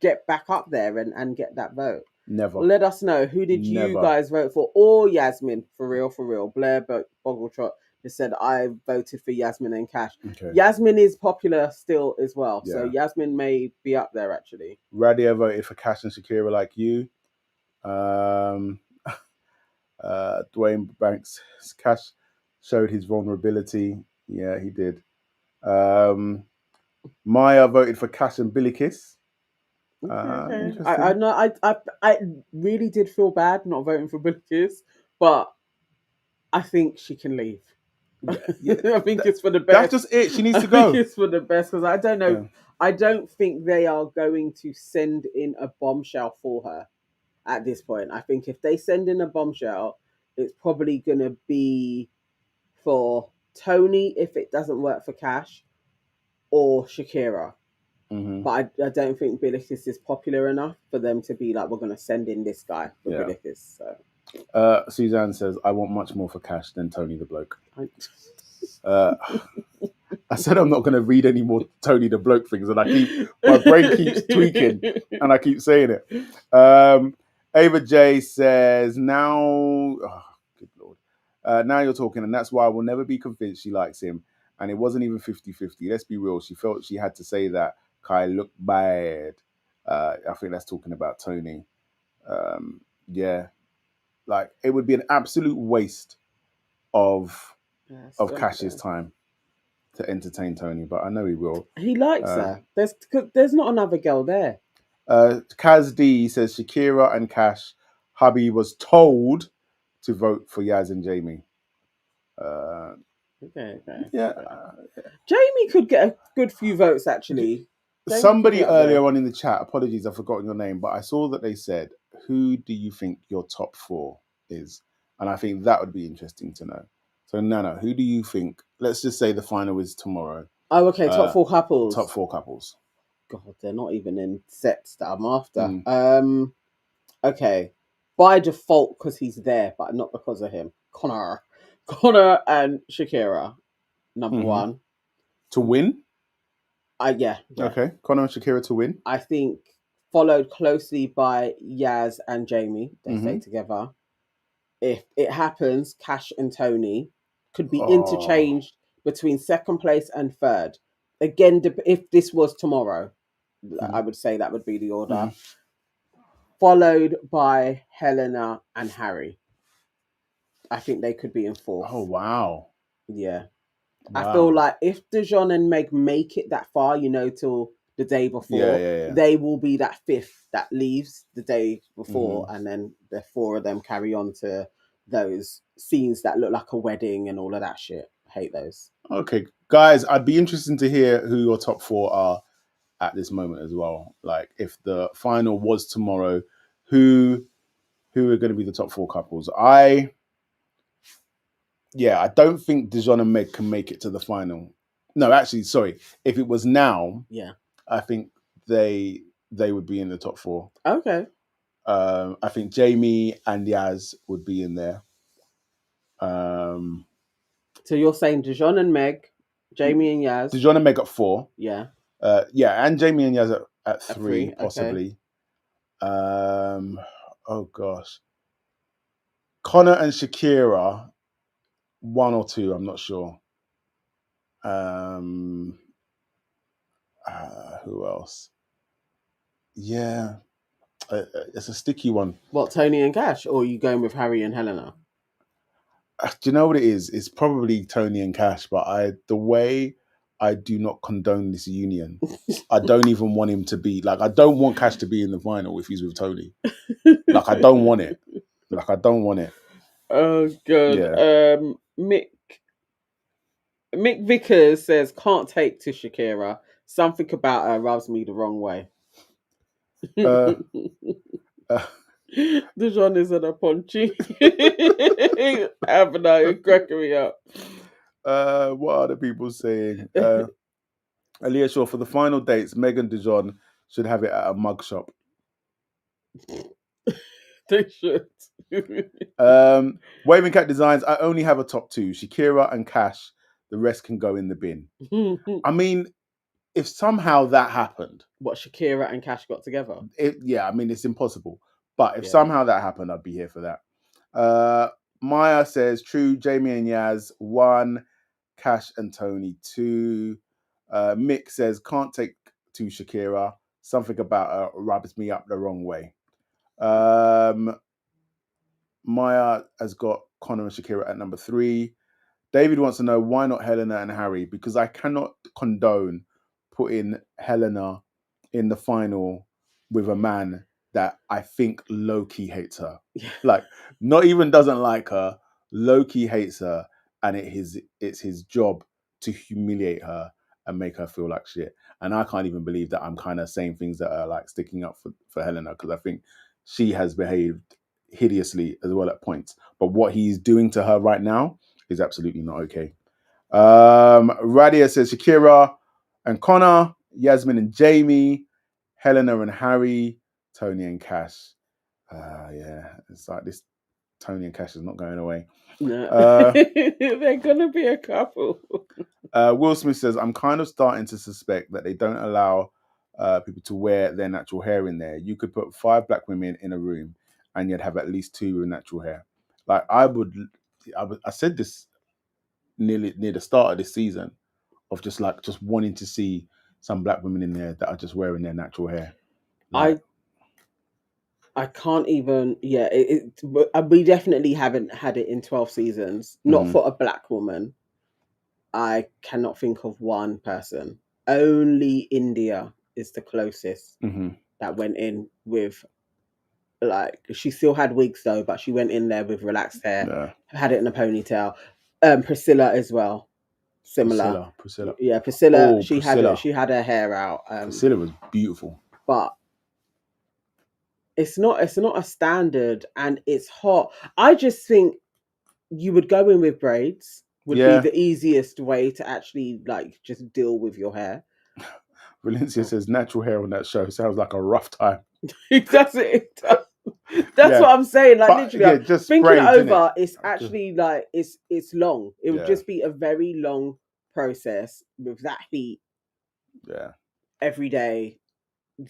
get back up there and get that vote. Never. Let us know. Who did you guys vote for? Or Yasmin, for real. Blair Boggletrot just said, I voted for Yasmin and Cash. Okay. Yasmin is popular still as well. Yeah. So Yasmin may be up there, actually. Radia voted for Cash and Shakira like you. Dwayne Banks, Cash showed his vulnerability. Yeah, he did. Maya voted for Cash and Billy Kiss. Okay. I know. I really did feel bad not voting for Billy Kiss, but I think she can leave. Yeah. I think it's for the best. That's just it. She needs to go. I think it's for the best because I don't know. Yeah. I don't think they are going to send in a bombshell for her at this point. I think if they send in a bombshell, it's probably going to be for Tony if it doesn't work for Cash, or Shakira. Mm-hmm. But I don't think Billikis is popular enough for them to be like, we're going to send in this guy for Billikis. So. Suzanne says, I want much more for Cash than Tony the bloke. I said I'm not going to read any more Tony the Bloke things, and my brain keeps tweaking, and I keep saying it. Ava J says, now, oh, good Lord, now you're talking, and that's why I will never be convinced she likes him. And it wasn't even 50-50. Let's be real. She felt she had to say that Kai looked bad. I think that's talking about Tony. Yeah, like it would be an absolute waste of Cash's time to entertain Tony, but I know he will. He likes her. There's not another girl there. Kaz D says Shakira and Cash, hubby was told to vote for Yaz and Jamie. Okay. Yeah. Jamie could get a good few votes, actually. Jamie Somebody earlier on in the chat, apologies, I've forgotten your name, but I saw that they said, who do you think your top 4 is? And I think that would be interesting to know. So, Nana, who do you think? Let's just say the final is tomorrow. Oh, okay. Top 4 couples. Top 4 couples. God, they're not even in sets that I'm after. Okay. By default, because he's there, but not because of him. Connor and Shakira, number 1. To win? Yeah. Okay. Connor and Shakira to win. I think followed closely by Yaz and Jamie. They stay together. If it happens, Cash and Tony could be interchanged between second place and third. Again, if this was tomorrow, I would say that would be the order. Followed by Helena and Harry. I think they could be in 4th. Oh, wow. Yeah. Wow. I feel like if Dijon and Meg make it that far, till the day before, they will be that 5th that leaves the day before, and then the 4 of them carry on to those scenes that look like a wedding and all of that shit. I hate those. Okay, guys, I'd be interested to hear who your top 4 are at this moment as well. Like, if the final was tomorrow, who are going to be the top 4 couples? I don't think Dijon and Meg can make it to the final. No, actually, sorry. If it was now, I think they would be in the top 4. Okay. I think Jamie and Yaz would be in there. So you're saying Dijon and Meg, Jamie and Yaz. Dijon and Meg at 4. Yeah. And Jamie and Yaz at 3, okay. possibly. Oh gosh. Connor and Shakira, 1 or 2, I'm not sure. Who else? Yeah. It's a sticky one. What, Tony and Cash? Or are you going with Harry and Helena? Do you know what it is? It's probably Tony and Cash, but the way I do not condone this union, I don't even want him to be, like, I don't want Cash to be in the final if he's with Tony. Like, I don't want it. Oh, God. Yeah. Mick Vickers says, can't take to Shakira. Something about her rubs me the wrong way. Dijon is an punchy. Haven't I? Cracking me up. What are the people saying? Aaliyah Shaw, for the final dates, Meg and Dijon should have it at a mug shop. They should. Waving Cat Designs, I only have a top 2, Shakira and Cash. The rest can go in the bin. I mean, if somehow that happened. What, Shakira and Cash got together? It's impossible. But if somehow that happened, I'd be here for that. Maya says, true, Jamie and Yaz, 1, Cash and Tony, 2. Mick says, can't take to Shakira. Something about her rubs me up the wrong way. Maya has got Connor and Shakira at number 3. David wants to know, why not Helena and Harry? Because I cannot condone putting Helena in the final with a man that I think low-key hates her. Like, not even doesn't like her, low-key hates her, and it's his job to humiliate her and make her feel like shit. And I can't even believe that I'm kind of saying things that are like sticking up for Helena, because I think she has behaved hideously as well at points. But what he's doing to her right now is absolutely not okay. Radia says Shakira and Connor, Yasmin and Jamie, Helena and Harry, Tony and Cash. Yeah, it's like this. Tony and Cash is not going away. No, they're gonna be a couple. Will Smith says, I'm kind of starting to suspect that they don't allow people to wear their natural hair in there. You could put 5 black women in a room and you'd have at least 2 with natural hair. Like I said this near the start of this season of just wanting to see some black women in there that are just wearing their natural hair. Like, I can't even. Yeah, we definitely haven't had it in 12 seasons. Not for a black woman. I cannot think of one person. Only India is the closest that went in with, like, she still had wigs though, but she went in there with relaxed hair, had it in a ponytail. Priscilla as well, similar. Priscilla. Yeah, Priscilla. Oh, She had her hair out. Priscilla was beautiful, but it's not a standard, and it's hot. I just think you would go in with braids would be the easiest way to actually like just deal with your hair. Valencia says natural hair on that show sounds like a rough time. It does. That's what I'm saying. Like, but, literally, just thinking braids, it over, it's actually like it's long. It would just be a very long process with that heat. Yeah. Every day.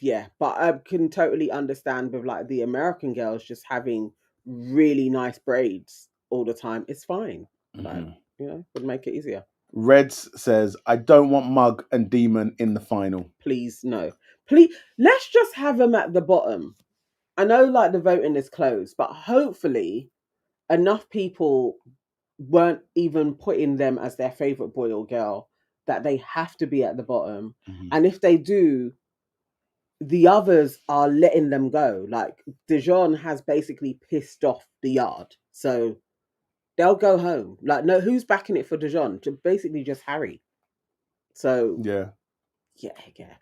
Yeah, but I can totally understand with like the American girls just having really nice braids all the time. It's fine. Like, would make it easier. Reds says, I don't want Mug and Demon in the final. Please, no. Please, let's just have them at the bottom. I know like the voting is closed, but hopefully enough people weren't even putting them as their favourite boy or girl that they have to be at the bottom. And if they do, the others are letting them go. Like, Dijon has basically pissed off the yard. So they'll go home. Like, no, who's backing it for Dijon? Basically just Harry. So yeah.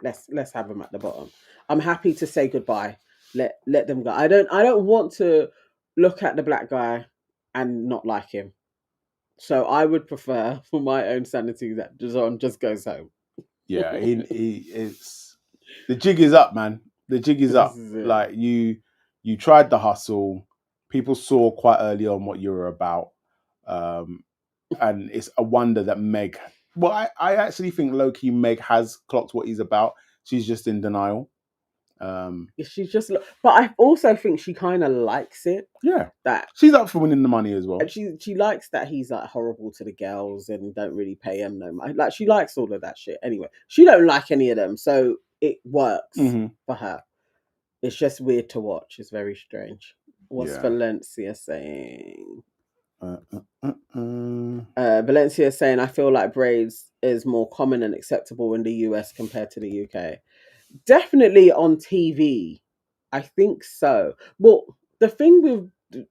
Let's have them at the bottom. I'm happy to say goodbye. Let them go. I don't want to look at the black guy and not like him. So I would prefer, for my own sanity, that Dijon just goes home. Yeah, it's the jig is up, man. The jig is up. Like you tried the hustle. People saw quite early on what you were about, and it's a wonder that Meg. Well, I actually think low-key Meg has clocked what he's about. She's just in denial. She's just, but I also think she kind of likes it. Yeah, that she's up for winning the money as well. And she likes that he's like horrible to the girls and don't really pay him no money. Like, she likes all of that shit. Anyway, she don't like any of them, so it works for her. It's just weird to watch. It's very strange. What's Valencia saying? Valencia saying, I feel like braids is more common and acceptable in the US compared to the UK. Definitely on TV. I think so. Well, the thing with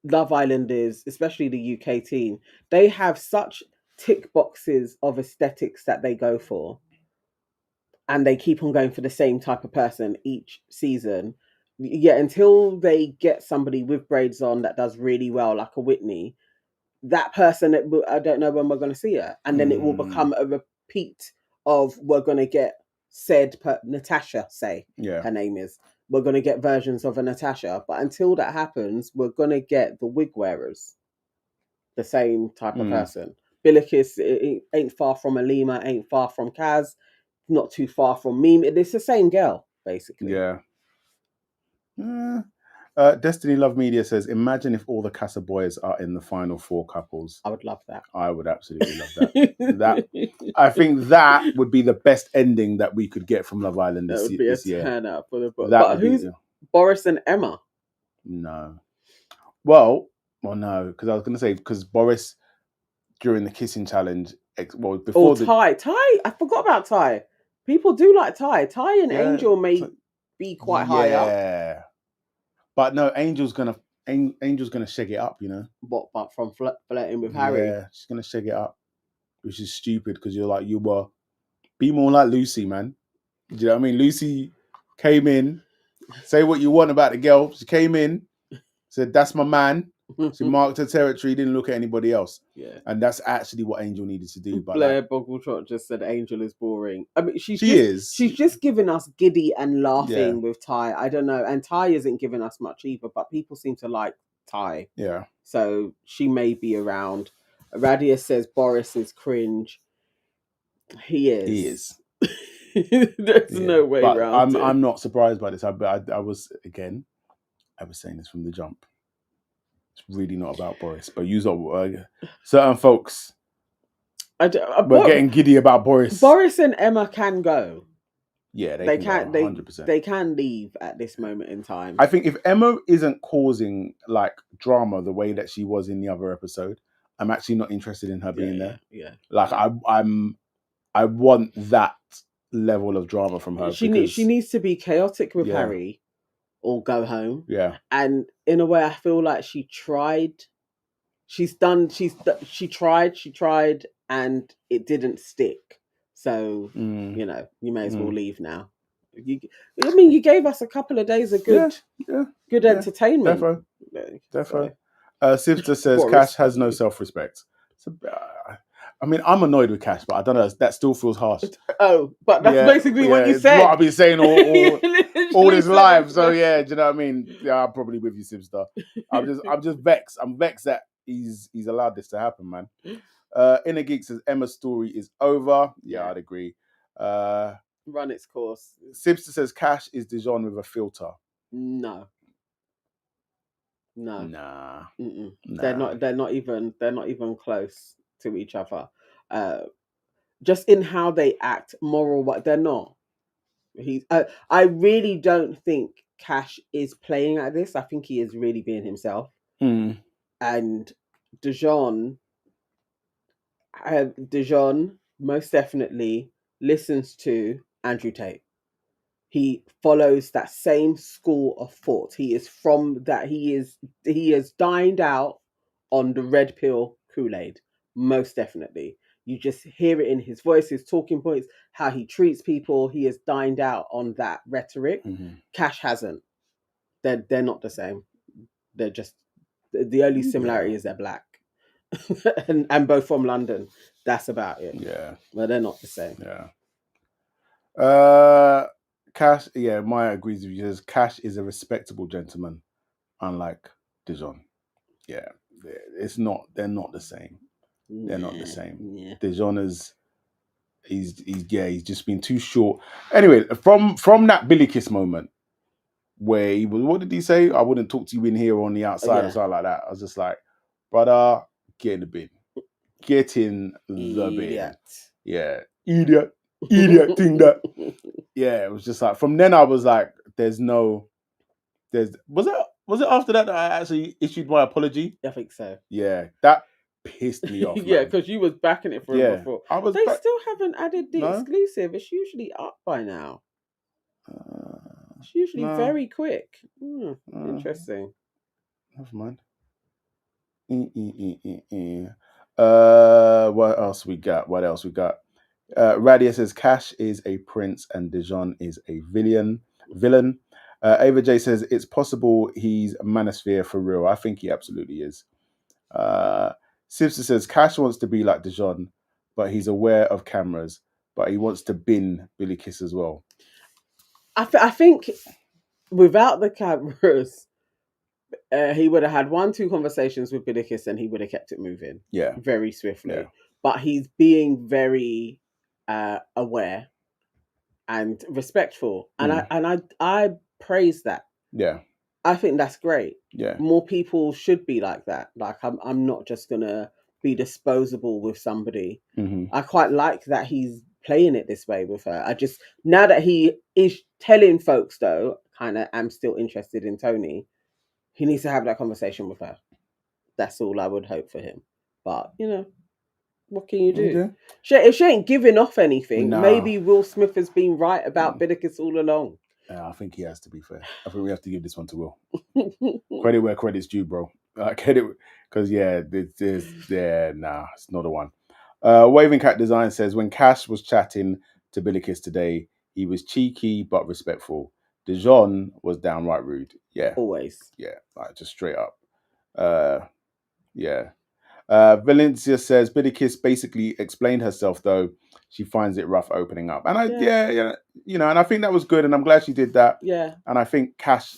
Love Island is, especially the UK team, they have such tick boxes of aesthetics that they go for. And they keep on going for the same type of person each season. Yeah, until they get somebody with braids on that does really well, like a Whitney, that person, I don't know when we're going to see her. And then it will become a repeat of, we're going to get Natasha, say, her name is. We're going to get versions of a Natasha. But until that happens, we're going to get the wig wearers, the same type of person. Billikis ain't far from Alima, ain't far from Kaz, not too far from Meme. It's the same girl, basically. Yeah. Destiny Love Media says, imagine if all the Casa Boys are in the final 4 couples. I would love that. I would absolutely love that. I think that would be the best ending that we could get from Love Island this year. That would be a turn out for the book. But who's Boris and Emma? No. Well, no, because I was going to say, because Boris, during the kissing challenge, before Ty. I forgot about Ty. People do like Ty. Ty and Angel may be quite high up. Yeah. But no, Angel's gonna shake it up, you know. But from flirting with Harry, yeah, she's gonna shake it up, which is stupid because you were be more like Lucy, man. Do you know what I mean? Lucy came in, say what you want about the girl. She came in, said that's my man. She marked her territory, didn't look at anybody else. Yeah, and that's actually what Angel needed to do. But Blair Bogletrot just said Angel is boring. I mean, She's just giving us giddy and laughing with Ty. I don't know, and Ty isn't giving us much either. But people seem to like high. Yeah. So she may be around. Radia says Boris is cringe. He is. He is. There's Yeah. no way But around it. I'm not surprised by this. I was saying this from the jump. It's really not about Boris, but certain folks we're getting giddy about Boris. Boris and Emma can go. Yeah, they can go 100%. They can leave at this moment in time. I think if Emma isn't causing like drama the way that she was in the other episode, I'm actually not interested in her being there. Yeah. Like I want that level of drama from her. She needs to be chaotic with Harry or go home. Yeah. And in a way, I feel like she tried. She tried, and it didn't stick. So you know, you may as well leave now. You gave us a couple of days of good entertainment. Defo. Sivta says Cash has no self-respect. So, I mean, I'm annoyed with Cash, but I don't know. That still feels harsh. Oh, but that's basically what you said. What I've been saying all this live. So yeah, do you know what I mean? Yeah, I'm probably with you, Sivsta. I'm just vexed. I'm vexed that he's allowed this to happen, man. Inner Geek says Emma's story is over. Yeah, I'd agree. Run its course. Sibster says Cash is Dijon with a filter. No. Nah. They're not even close to each other. Just in how they act, they're not. I really don't think Cash is playing at this. I think he is really being himself. And Dijon most definitely listens to Andrew Tate. He follows that same school of thought. He is from that. He is dined out on the red pill Kool-Aid. Most definitely. You just hear it in his voice, his talking points, how he treats people. He is dined out on that rhetoric. Cash hasn't. They're not the same. They're just the only similarity is they're black. and both from London. That's about it. Yeah. But they're not the same. Yeah. Cash, Maya agrees with you. Says Cash is a respectable gentleman, unlike Dijon. Yeah. They're not the same. They're not the same. Yeah. Dijon is he's just been too short. Anyway, from that Billy Kiss moment where he was, what did he say? I wouldn't talk to you in here or on the outside or something like that. I was just like, brother, get in the bin. Get in the bin. Yeah. Idiot thing that. Yeah, it was just like, from then I was like, was it after that I actually issued my apology? I think so. Yeah, that pissed me off. Yeah, because you was backing it for him before. They still haven't added the exclusive. It's usually up by now. It's usually very quick. Interesting. Never mind. What else we got? Radia says Cash is a prince and Dijon is a villain. Ava J says it's possible he's a manosphere for real. I think he absolutely is. Sivster says Cash wants to be like Dijon, but he's aware of cameras, but he wants to bin Billy Kiss as well. I think without the cameras, he would have had 1-2 conversations with Billy Kiss and he would have kept it moving. Yeah. Very swiftly. Yeah. But he's being very aware and respectful. And I praise that. Yeah. I think that's great. Yeah. More people should be like that. Like I'm not just gonna be disposable with somebody. I quite like that he's playing it this way with her. I just, now that he is telling folks though, kind of am still interested in Tony, he needs to have that conversation with her. That's all I would hope for him. But you know, what can you do? If she ain't giving off anything, maybe Will Smith has been right about Bidicus all along. I think he has, to be fair. I think we have to give this one to Will. Credit where credit's due, bro. Credit, because it's not the one. Waving Cat Design says, when Cash was chatting to Billy Kiss today, he was cheeky but respectful. Dijon was downright rude. Yeah. Always. Yeah, like just straight up. Yeah. Valencia says Billy Kiss basically explained herself, though she finds it rough opening up. And and I think that was good, and I'm glad she did that. Yeah. And I think Cash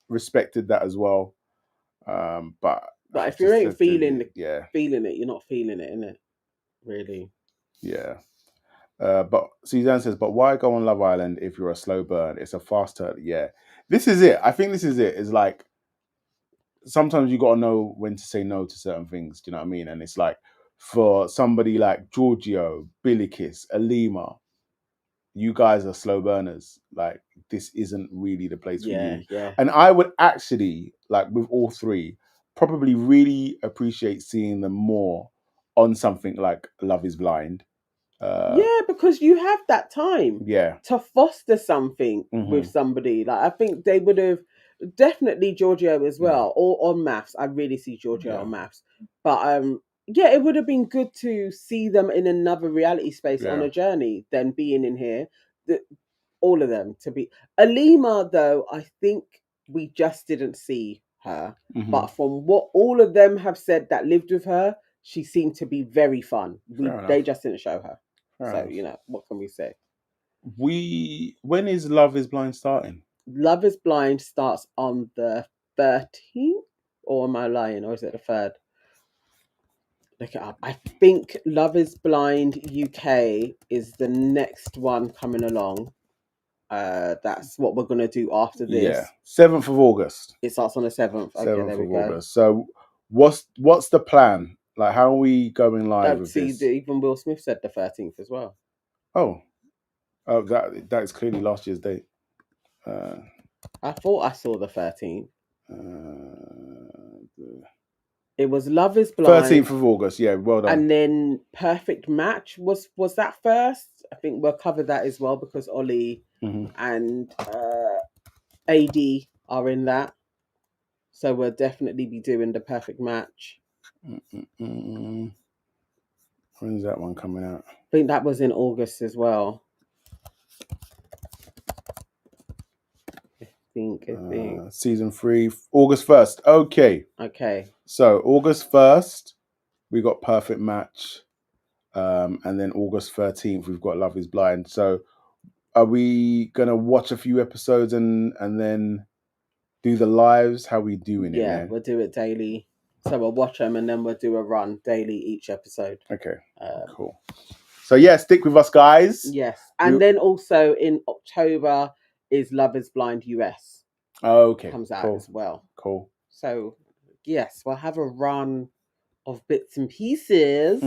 respected that as well. But if you ain't feeling it, yeah, you're not feeling it, innit? Really. yeah. But Suzanne says, but why go on Love Island if you're a slow burn? It's a fast turn. Yeah, this is it. I think this is it. It's like sometimes you got to know when to say no to certain things. Do you know what I mean? And it's like for somebody like Giorgio, Billikis, Alima, you guys are slow burners. Like this isn't really the place for you. Yeah. And I would actually, like with all three, probably really appreciate seeing them more on something like Love is Blind. Yeah, because you have that time Yeah. to foster something Mhm. with somebody. Like I think they would have definitely Giorgio as well, or on maths. I really see Giorgio on maths. But yeah, it would have been good to see them in another reality space on a journey than being in here. All of them to be Alima, though, I think we just didn't see her. Mhm. But from what all of them have said that lived with her, she seemed to be very fun. They just didn't show her. So, you know, what can we say? When is Love is Blind starting? Love is Blind starts on the 13th, or am I lying? Or is it the 3rd? Look it up. I think Love is Blind UK is the next one coming along. That's what we're gonna do after this. Yeah, 7th of August. It starts on the 7th. Okay, 7th there we of go. August. So, what's the plan? Like, how are we going live with this? Even Will Smith said the 13th as well. Oh, that is clearly last year's date. I thought I saw the 13th. It was Love is Blind. 13th of August. Yeah, well done. And then Perfect Match was that first? I think we'll cover that as well because Ollie and AD are in that. So we'll definitely be doing the Perfect Match. When's that one coming out? I think that was in August as well. I think. Season 3, August 1st. Okay. So August 1st, we got Perfect Match. And then August 13th, we've got Love is Blind. So are we going to watch a few episodes and then do the lives? How are we doing it, man? We'll do it daily. So we'll watch them and then we'll do a run daily each episode. Okay, cool. So yeah, stick with us, guys. Yes. And then also in October is Love is Blind US. Okay. Comes out as well. Cool. So yes, we'll have a run of bits and pieces.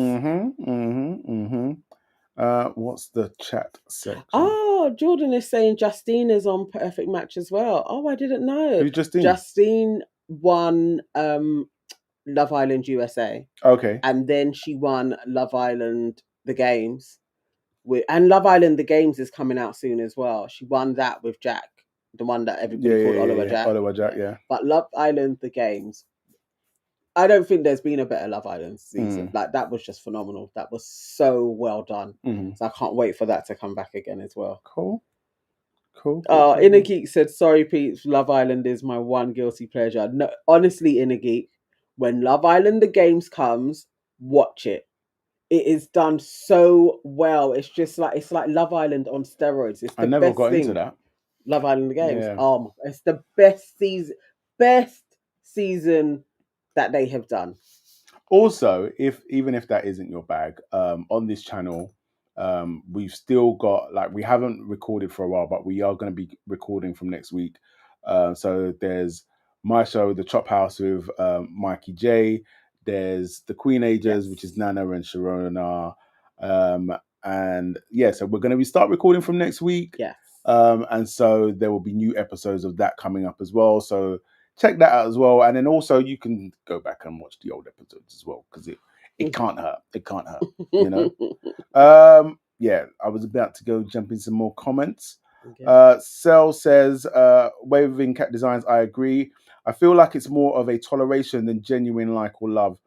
What's the chat section? Oh, Jordan is saying Justine is on Perfect Match as well. Oh, I didn't know. Who's Justine? Justine won Love Island USA. Okay. And then she won Love Island The Games. And Love Island The Games is coming out soon as well. She won that with Jack, the one that everybody called Oliver Jack. Oliver Jack, yeah. But Love Island The Games, I don't think there's been a better Love Island season. Like that was just phenomenal. That was so well done. So I can't wait for that to come back again as well. Cool. Inner Geek said, "Sorry, Pete. Love Island is my one guilty pleasure." No, honestly, Inner Geek, when Love Island The Games comes, watch it. It is done so well. It's like Love Island on steroids. It's the I never best got thing. into that. Love Island The Games. Yeah. It's the best season that they have done. Also, even if that isn't your bag, on this channel, we've still got, like, we haven't recorded for a while, but we are going to be recording from next week. So there's my show, The Chop House with Mikey J. There's The Queen Agers, which is Nana and Sharona. And yeah, so we're going to start recording from next week. Yes. And so there will be new episodes of that coming up as well. So check that out as well. And then also you can go back and watch the old episodes as well, because it can't hurt. It can't hurt, you know? Yeah, I was about to go jump in some more comments. Okay. Cell says, Waving Cat Designs, I agree. I feel like it's more of a toleration than genuine like or love.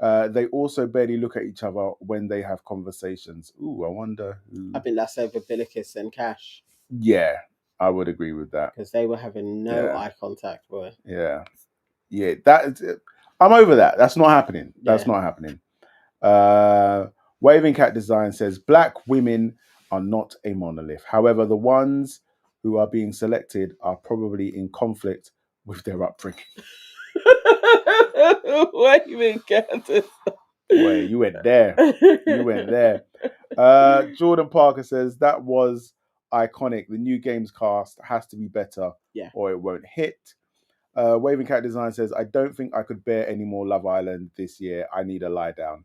They also barely look at each other when they have conversations. Ooh, I wonder who... I think that's over Billikis and Cash. Yeah, I would agree with that. Because they were having no eye contact, boy. Yeah. Yeah, I'm over that. That's not happening. That's not happening. Waving Cat Design says, Black women are not a monolith. However, the ones who are being selected are probably in conflict with their upbringing. Why you even get this? Boy, you went there. You went there. Jordan Parker says that was iconic. The new games cast has to be better, Yeah. or it won't hit. Waving Cat Design says, I don't think I could bear any more Love Island this year. I need a lie down.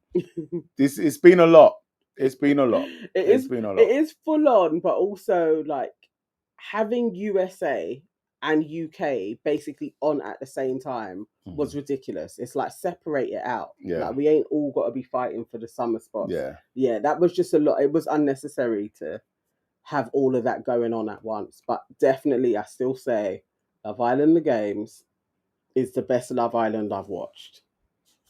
It's been a lot. It's been a lot. It's been a lot. It is full on, but also like having USA and UK basically on at the same time was ridiculous. It's like separate it out. Yeah. Like we ain't all got to be fighting for the summer spots. Yeah. That was just a lot. It was unnecessary to have all of that going on at once. But definitely, I still say Love Island: The Games is the best Love Island I've watched.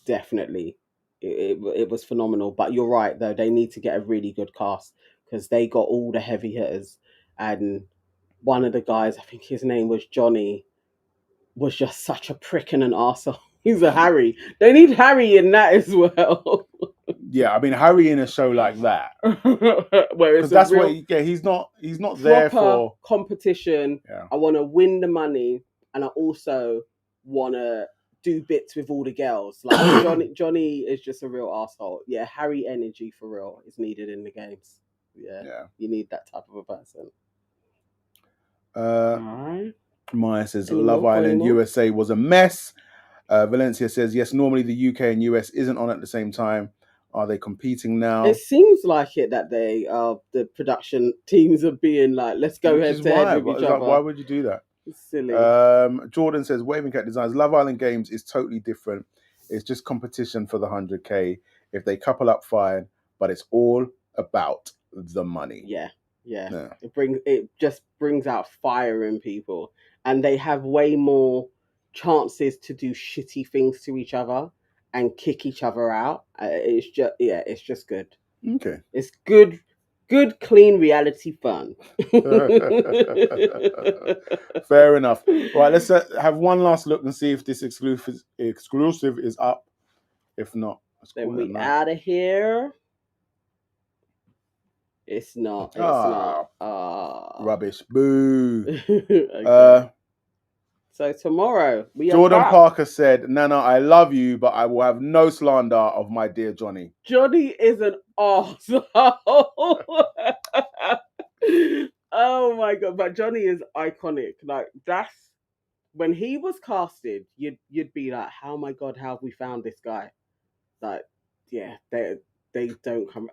Definitely. It was phenomenal. But you're right, though. They need to get a really good cast because they got all the heavy hitters. And one of the guys, I think his name was Johnny, was just such a prick and an arsehole. He's a Harry. They need Harry in that as well. Yeah, I mean, Harry in a show like that. Because that's what he's not there for competition. Yeah. I want to win the money, and I also want to do bits with all the girls. Like Johnny is just a real asshole. Yeah, Harry energy for real is needed in the games. Yeah. You need that type of a person. All right. Maya says Love Island USA was a mess. Valencia says yes. Normally the UK and US isn't on at the same time. Are they competing now? It seems like it that they the production teams are being like, let's go head to head with each other. Why would you do that? It's silly. Jordan says Waving Cat Designs Love Island Games is totally different. It's just competition for the 100K. If they couple up, fine, but it's all about the money. Yeah. It just brings out fire in people, and they have way more chances to do shitty things to each other and kick each other out. It's just good. Okay, it's good, clean reality fun. Fair enough. Right, let's have one last look and see if this exclusive is up. If not, then we out of here. It's not. Rubbish. Boo. Okay. So tomorrow we Jordan are back. Parker said, Nana, I love you, but I will have no slander of my dear Johnny. Johnny is an arsehole. Oh my god, but Johnny is iconic. Like that's when he was casted, you'd be like, oh my god, how have we found this guy? Like, yeah, they don't come.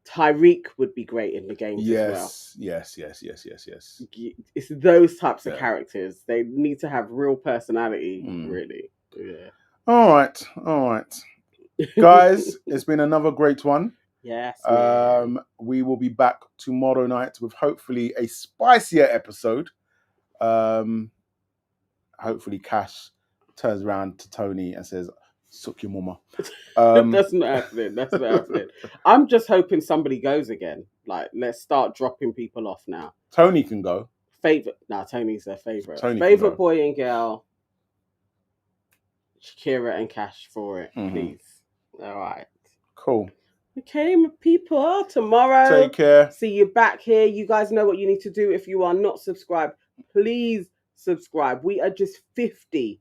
Tyreek would be great in the games as well. Yes. It's those types of characters. They need to have real personality, really. Yeah. All right. Guys, it's been another great one. Yes. We will be back tomorrow night with hopefully a spicier episode. Hopefully Cash turns around to Tony and says, suck your mama. That's not happening. I'm just hoping somebody goes again. Like, let's start dropping people off now. Tony can go. Tony's their favorite. Favorite boy and girl. Shakira and Cash for it, please. All right. Cool. Okay, my people. Tomorrow. Take care. See you back here. You guys know what you need to do. If you are not subscribed, please subscribe. We are just 50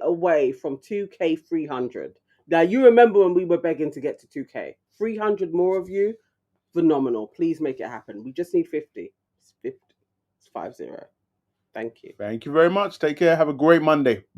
away from 2K 300. Now, you remember when we were begging to get to 2K. 300 more of you. Phenomenal. Please make it happen. We just need 50. It's 50. It's 50. Thank you. Thank you very much. Take care. Have a great Monday.